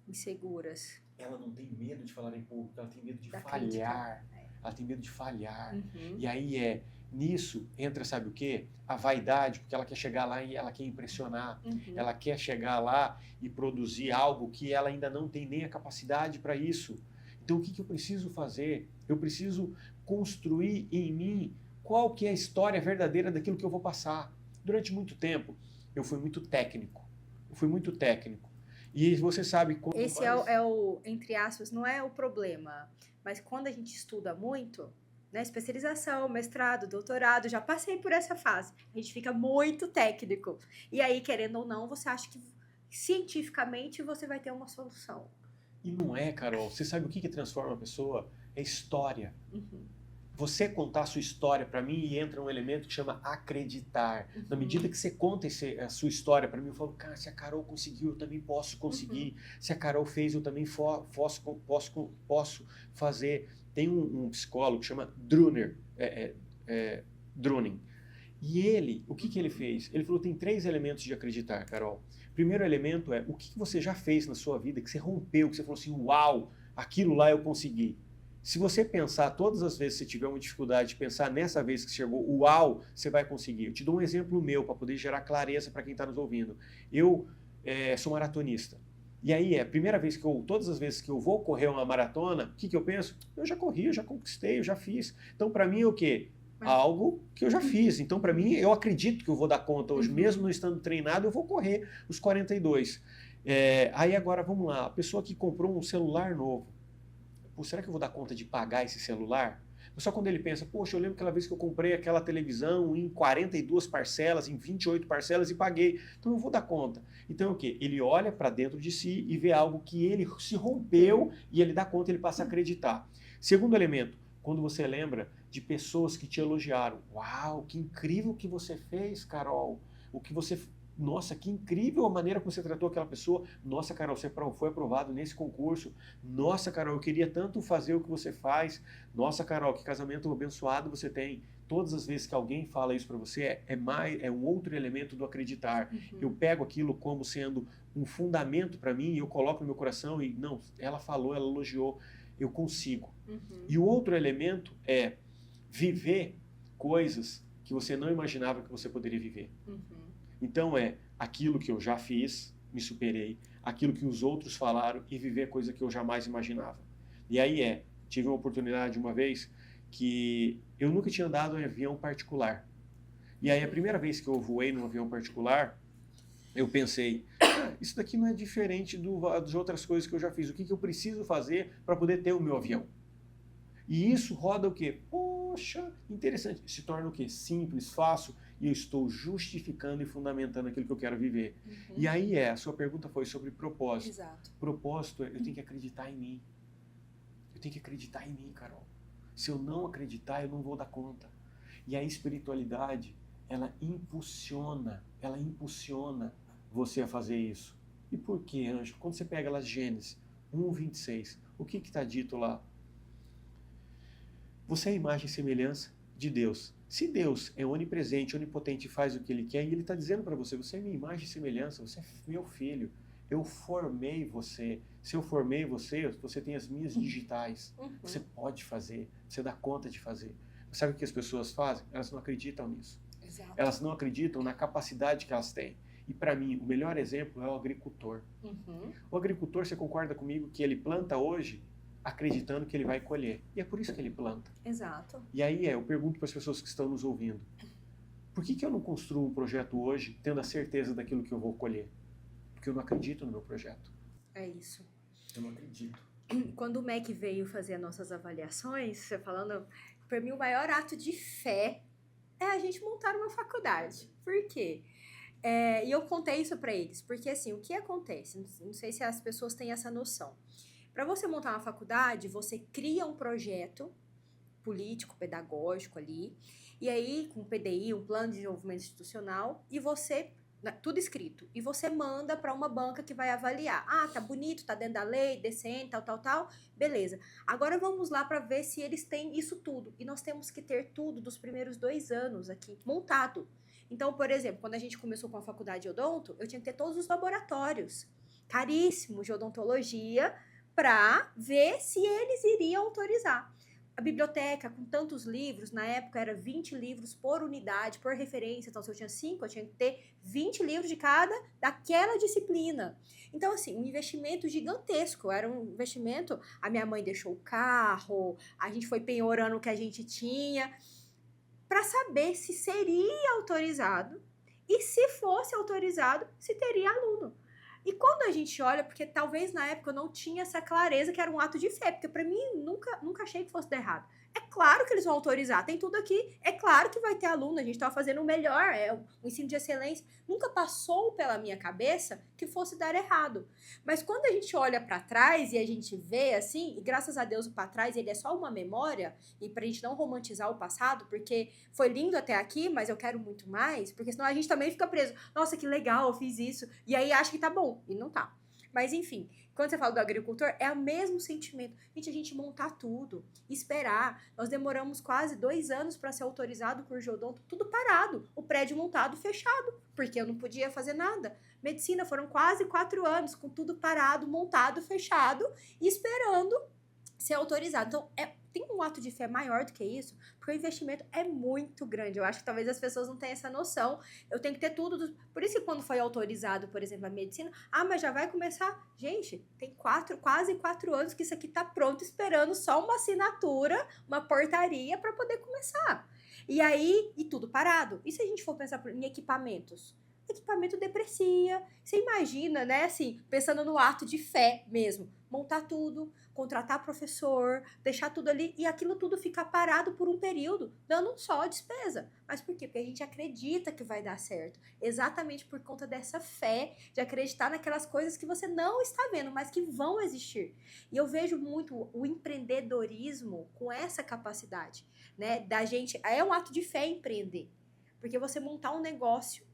Inseguras. Ela não tem medo de falar em público, ela tem medo de falhar. Ela tem medo de falhar. E aí nisso entra, sabe o quê? A vaidade, porque ela quer chegar lá e ela quer impressionar. Ela quer chegar lá e produzir algo que ela ainda não tem nem a capacidade para isso. Então, o que eu preciso fazer? Eu preciso construir em mim qual que é a história verdadeira daquilo que eu vou passar. Durante muito tempo, eu fui muito técnico. E você sabe... Esse é o, entre aspas, não é o problema, mas quando a gente estuda muito... né? Especialização, mestrado, doutorado, já passei por essa fase. A gente fica muito técnico. E aí, querendo ou não, você acha que cientificamente você vai ter uma solução. E não é, Carol. Você sabe o que transforma a pessoa? É história. Você contar a sua história para mim e entra um elemento que chama acreditar. Na medida que você conta a sua história para mim, eu falo, cara, se a Carol conseguiu, eu também posso conseguir. Se a Carol fez, eu também posso fazer. Tem um psicólogo que chama Druning. E ele, o que ele fez? Ele falou, tem 3 elementos de acreditar, Carol. Primeiro elemento é o que você já fez na sua vida, que você rompeu, que você falou assim, uau, aquilo lá eu consegui. Se você pensar, todas as vezes que você tiver uma dificuldade de pensar nessa vez que chegou, uau, você vai conseguir. Eu te dou um exemplo meu para poder gerar clareza para quem está nos ouvindo. Eu sou maratonista. E aí todas as vezes que eu vou correr uma maratona, o que eu penso? Eu já corri, eu já conquistei, eu já fiz. Então, para mim, é o quê? Algo que eu já fiz. Então, para mim, eu acredito que eu vou dar conta hoje. Mesmo não estando treinado, eu vou correr os 42. Aí agora, vamos lá. A pessoa que comprou um celular novo. Pô, será que eu vou dar conta de pagar esse celular? Só quando ele pensa, poxa, eu lembro aquela vez que eu comprei aquela televisão em 42 parcelas, em 28 parcelas e paguei, então eu vou dar conta. Então o quê? Ele olha para dentro de si e vê algo que ele se rompeu e ele dá conta, ele passa a acreditar. Segundo elemento, quando você lembra de pessoas que te elogiaram. Uau, que incrível que você fez, Carol. O que você... Nossa, que incrível a maneira como você tratou aquela pessoa. Nossa, Carol, você foi aprovado nesse concurso. Nossa, Carol, eu queria tanto fazer o que você faz. Nossa, Carol, que casamento abençoado você tem. Todas as vezes que alguém fala isso para você, é um outro elemento do acreditar. Uhum. Eu pego aquilo como sendo um fundamento para mim e eu coloco no meu coração e, não, ela falou, ela elogiou, eu consigo. Uhum. E o outro elemento é viver coisas que você não imaginava que você poderia viver. Uhum. Então aquilo que eu já fiz, me superei, aquilo que os outros falaram e viver coisa que eu jamais imaginava. E aí tive uma oportunidade uma vez que eu nunca tinha andado em avião particular. E aí a primeira vez que eu voei num avião particular, eu pensei, isso daqui não é diferente das outras coisas que eu já fiz. O que eu preciso fazer para poder ter o meu avião? E isso roda o quê? Poxa, interessante. Se torna o quê? Simples, fácil, e eu estou justificando e fundamentando aquilo que eu quero viver. Uhum. E aí a sua pergunta foi sobre propósito. Exato. Propósito, eu tenho que acreditar em mim. Eu tenho que acreditar em mim, Carol. Se eu não acreditar, eu não vou dar conta. E a espiritualidade, ela impulsiona você a fazer isso. E por quê, Anjo? Quando você pega lá Gênesis 1:26, o que está dito lá? Você é a imagem e semelhança de Deus. Se Deus é onipresente, onipotente e faz o que Ele quer, e Ele está dizendo para você, você é minha imagem e semelhança, você é meu filho, eu formei você. Se eu formei você, você tem as minhas digitais. Uhum. Você pode fazer, você dá conta de fazer. Sabe o que as pessoas fazem? Elas não acreditam nisso. Exato. Elas não acreditam na capacidade que elas têm. E para mim, o melhor exemplo é o agricultor. Uhum. O agricultor, você concorda comigo que ele planta hoje acreditando que ele vai colher. E é por isso que ele planta. Exato. E aí eu pergunto para as pessoas que estão nos ouvindo, por que eu não construo um projeto hoje tendo a certeza daquilo que eu vou colher? Porque eu não acredito no meu projeto. É isso. Eu não acredito. Quando o Mac veio fazer as nossas avaliações, você falando, para mim o maior ato de fé é a gente montar uma faculdade. Por quê? E eu contei isso para eles, porque assim, o que acontece? Não sei se as pessoas têm essa noção. Para você montar uma faculdade, você cria um projeto político, pedagógico ali, e aí com PDI, um plano de desenvolvimento institucional, e você, tudo escrito, e você manda para uma banca que vai avaliar. Ah, tá bonito, tá dentro da lei, decente, tal, beleza. Agora vamos lá para ver se eles têm isso tudo, e nós temos que ter tudo dos primeiros 2 anos aqui montado. Então, por exemplo, quando a gente começou com a faculdade de odonto, eu tinha que ter todos os laboratórios caríssimos de odontologia, para ver se eles iriam autorizar. A biblioteca, com tantos livros, na época era 20 livros por unidade, por referência. Então, se eu tinha 5, eu tinha que ter 20 livros de cada daquela disciplina. Então, assim, um investimento gigantesco. Era um investimento... A minha mãe deixou o carro, a gente foi penhorando o que a gente tinha, para saber se seria autorizado e, se fosse autorizado, se teria aluno. E quando a gente olha, porque talvez na época eu não tinha essa clareza que era um ato de fé, porque para mim nunca achei que fosse dar errado. É claro que eles vão autorizar, tem tudo aqui, é claro que vai ter aluno, a gente estava fazendo o melhor, o ensino de excelência. Nunca passou pela minha cabeça que fosse dar errado. Mas quando a gente olha para trás e a gente vê assim, e graças a Deus o para trás ele é só uma memória, e pra gente não romantizar o passado, porque foi lindo até aqui, mas eu quero muito mais, porque senão a gente também fica preso. Nossa, que legal, eu fiz isso, e aí acha que tá bom, e não tá. Mas enfim, quando você fala do agricultor, é o mesmo sentimento. Gente, a gente montar tudo, esperar. Nós demoramos quase 2 anos para ser autorizado o curso de odonto, tudo parado. O prédio montado, fechado, porque eu não podia fazer nada. Medicina foram quase 4 anos, com tudo parado, montado, fechado, e esperando ser autorizado. Então, tem um ato de fé maior do que isso, porque o investimento é muito grande. Eu acho que talvez as pessoas não tenham essa noção. Eu tenho que ter tudo. Por isso que quando foi autorizado, por exemplo, a medicina, mas já vai começar. Gente, tem quase 4 anos que isso aqui tá pronto, esperando só uma assinatura, uma portaria para poder começar. E aí, e tudo parado. E se a gente for pensar em equipamentos? equipamento deprecia. Você imagina, né, assim, pensando no ato de fé mesmo, montar tudo, contratar professor, deixar tudo ali e aquilo tudo ficar parado por um período, dando só despesa. Mas por quê? Porque a gente acredita que vai dar certo. Exatamente por conta dessa fé, de acreditar naquelas coisas que você não está vendo, mas que vão existir. E eu vejo muito o empreendedorismo com essa capacidade, né, da gente, é um ato de fé empreender. Porque você montar um negócio,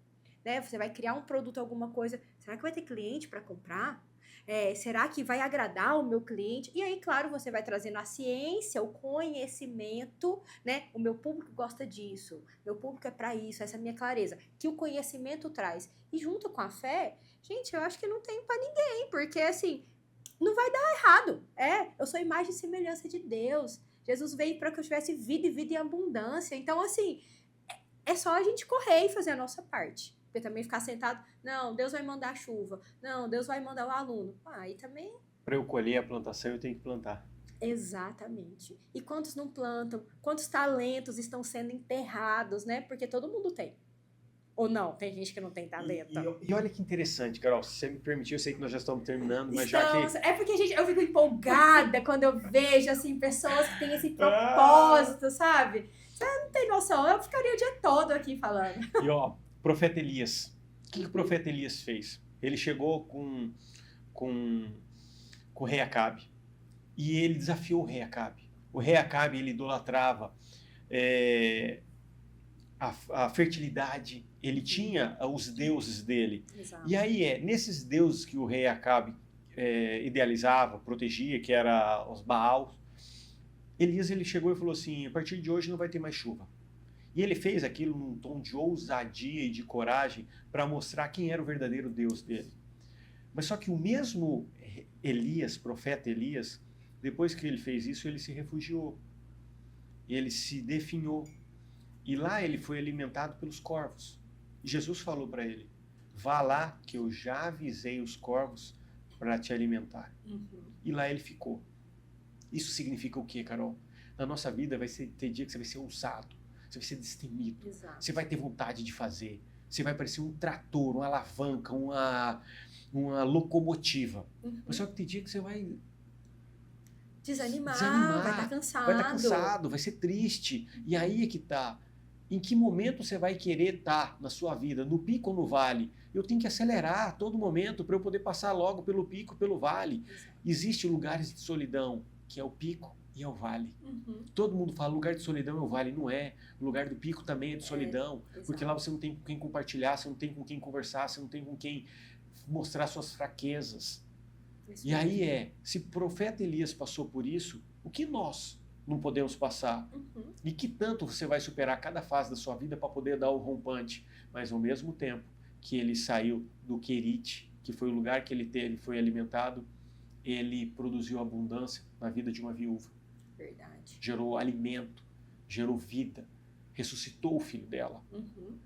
né? Você vai criar um produto, alguma coisa. Será que vai ter cliente para comprar? Será que vai agradar o meu cliente? E aí, claro, você vai trazendo a ciência, o conhecimento, né? O meu público gosta disso, meu público é para isso, essa é a minha clareza, que o conhecimento traz. E junto com a fé, gente, eu acho que não tem para ninguém, porque assim, não vai dar errado. Eu sou imagem e semelhança de Deus. Jesus veio para que eu tivesse vida e vida em abundância. Então, assim, é só a gente correr e fazer a nossa parte. Porque também ficar sentado, não, Deus vai mandar chuva, não, Deus vai mandar o aluno. Aí também. Para eu colher a plantação, eu tenho que plantar. Exatamente. E quantos não plantam? Quantos talentos estão sendo enterrados, né? Porque todo mundo tem. Ou não, tem gente que não tem talento. E olha que interessante, Carol, se você me permitir, eu sei que nós já estamos terminando, mas Estamos, já que... É porque, gente, eu fico empolgada quando eu vejo, assim, pessoas que têm esse propósito, sabe? Você não tem noção, eu ficaria o dia todo aqui falando. E ó, profeta Elias. O que o profeta Elias fez? Ele chegou com o rei Acabe e ele desafiou o rei Acabe. O rei Acabe, ele idolatrava a fertilidade, ele tinha os deuses dele. Exato. E aí nesses deuses que o rei Acabe idealizava, protegia, que era os Baal, Elias ele chegou e falou assim, a partir de hoje não vai ter mais chuva. E ele fez aquilo num tom de ousadia e de coragem para mostrar quem era o verdadeiro Deus dele. Mas só que o mesmo Elias, profeta Elias, depois que ele fez isso, ele se refugiou. Ele se definhou. E lá ele foi alimentado pelos corvos. E Jesus falou para ele, vá lá que eu já avisei os corvos para te alimentar. E lá ele ficou. Isso significa o quê, Carol? Na nossa vida ter dia que você vai ser ousado. Você vai ser destemido. Exato. Você vai ter vontade de fazer. Você vai parecer um trator, uma alavanca, uma locomotiva. Mas só que tem dia que você vai desanimar, vai estar cansado. Vai estar cansado, vai ser triste. E aí é que tá. Em que momento você vai querer estar na sua vida? No pico ou no vale? Eu tenho que acelerar a todo momento para eu poder passar logo pelo pico, pelo vale. Existem lugares de solidão, que é o pico e é o vale. Todo mundo fala, lugar de solidão é o vale. Não é. O lugar do pico também é de solidão. Porque lá você não tem com quem compartilhar, você não tem com quem conversar, você não tem com quem mostrar suas fraquezas. E aí se o profeta Elias passou por isso, o que nós não podemos passar? E que tanto você vai superar cada fase da sua vida para poder dar o rompante? Mas ao mesmo tempo que ele saiu do Querite, que foi o lugar que ele foi alimentado, ele produziu abundância na vida de uma viúva. Verdade. Gerou alimento, gerou vida, ressuscitou o filho dela.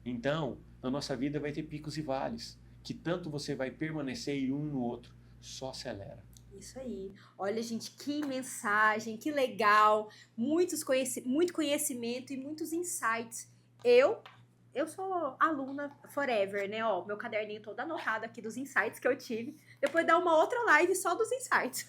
Então, na nossa vida vai ter picos e vales, que tanto você vai permanecer e um no outro, só acelera. Isso aí. Olha, gente, que mensagem, que legal. Muito conhecimento e muitos insights. Eu sou aluna forever, né? Ó, meu caderninho todo anotado aqui dos insights que eu tive. Depois dá uma outra live só dos insights.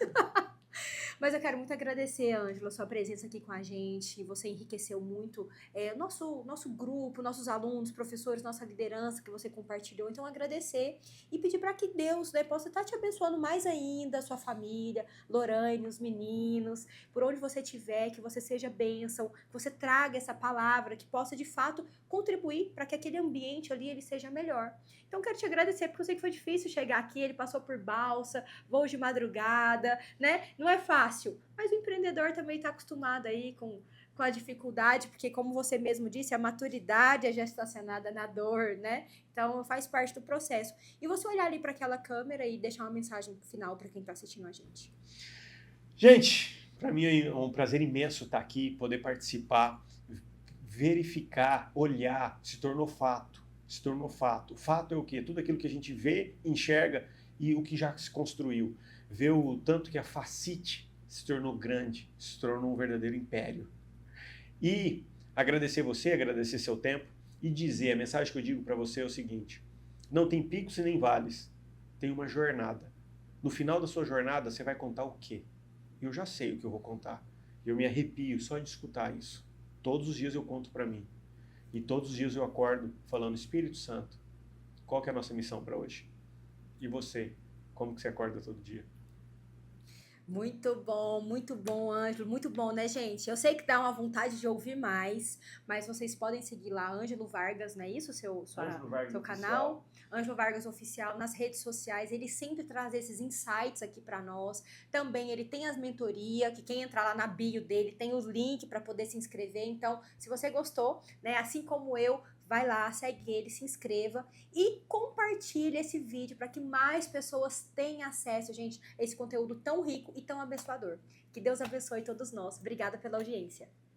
Mas eu quero muito agradecer, Ângela, a sua presença aqui com a gente. Você enriqueceu muito nosso grupo, nossos alunos, professores, nossa liderança que você compartilhou. Então, agradecer e pedir para que Deus, né, possa estar te abençoando mais ainda, a sua família, Lorane, os meninos, por onde você estiver, que você seja bênção, que você traga essa palavra, que possa, de fato, contribuir para que aquele ambiente ali ele seja melhor. Então, quero te agradecer, porque eu sei que foi difícil chegar aqui, ele passou por balsa, voos de madrugada, né? Não é fácil, mas o empreendedor também está acostumado aí com a dificuldade, porque como você mesmo disse, a maturidade é gestacionada na dor, né? Então, faz parte do processo. E você olhar ali para aquela câmera e deixar uma mensagem final para quem está assistindo a gente. Gente, para mim é um prazer imenso estar aqui, poder participar, verificar, olhar, se tornou fato. Se tornou fato. O fato é o quê? Tudo aquilo que a gente vê, enxerga e o que já se construiu. Vê o tanto que a Facite se tornou grande, se tornou um verdadeiro império. E agradecer você, agradecer seu tempo e dizer, a mensagem que eu digo para você é o seguinte, Não tem picos e nem vales. Tem uma jornada. No final da sua jornada, você vai contar o quê? Eu já sei o que eu vou contar. Eu me arrepio só de escutar isso. Todos os dias eu conto para mim. E todos os dias eu acordo falando, Espírito Santo, qual que é a nossa missão para hoje? E você, como que você acorda todo dia? Muito bom, Ângelo, muito bom, né, gente? Eu sei que dá uma vontade de ouvir mais, mas vocês podem seguir lá, Ângelo Vargas, não é isso? Ângelo Vargas Seu Oficial. canal, Ângelo Vargas Oficial, nas redes sociais. Ele sempre traz esses insights aqui para nós. Também ele tem as mentorias, que quem entrar lá na bio dele tem os links para poder se inscrever. Então, se você gostou, né, assim como eu, vai lá, segue ele, se inscreva e compartilhe esse vídeo para que mais pessoas tenham acesso, gente, a esse conteúdo tão rico e tão abençoador. Que Deus abençoe todos nós. Obrigada pela audiência.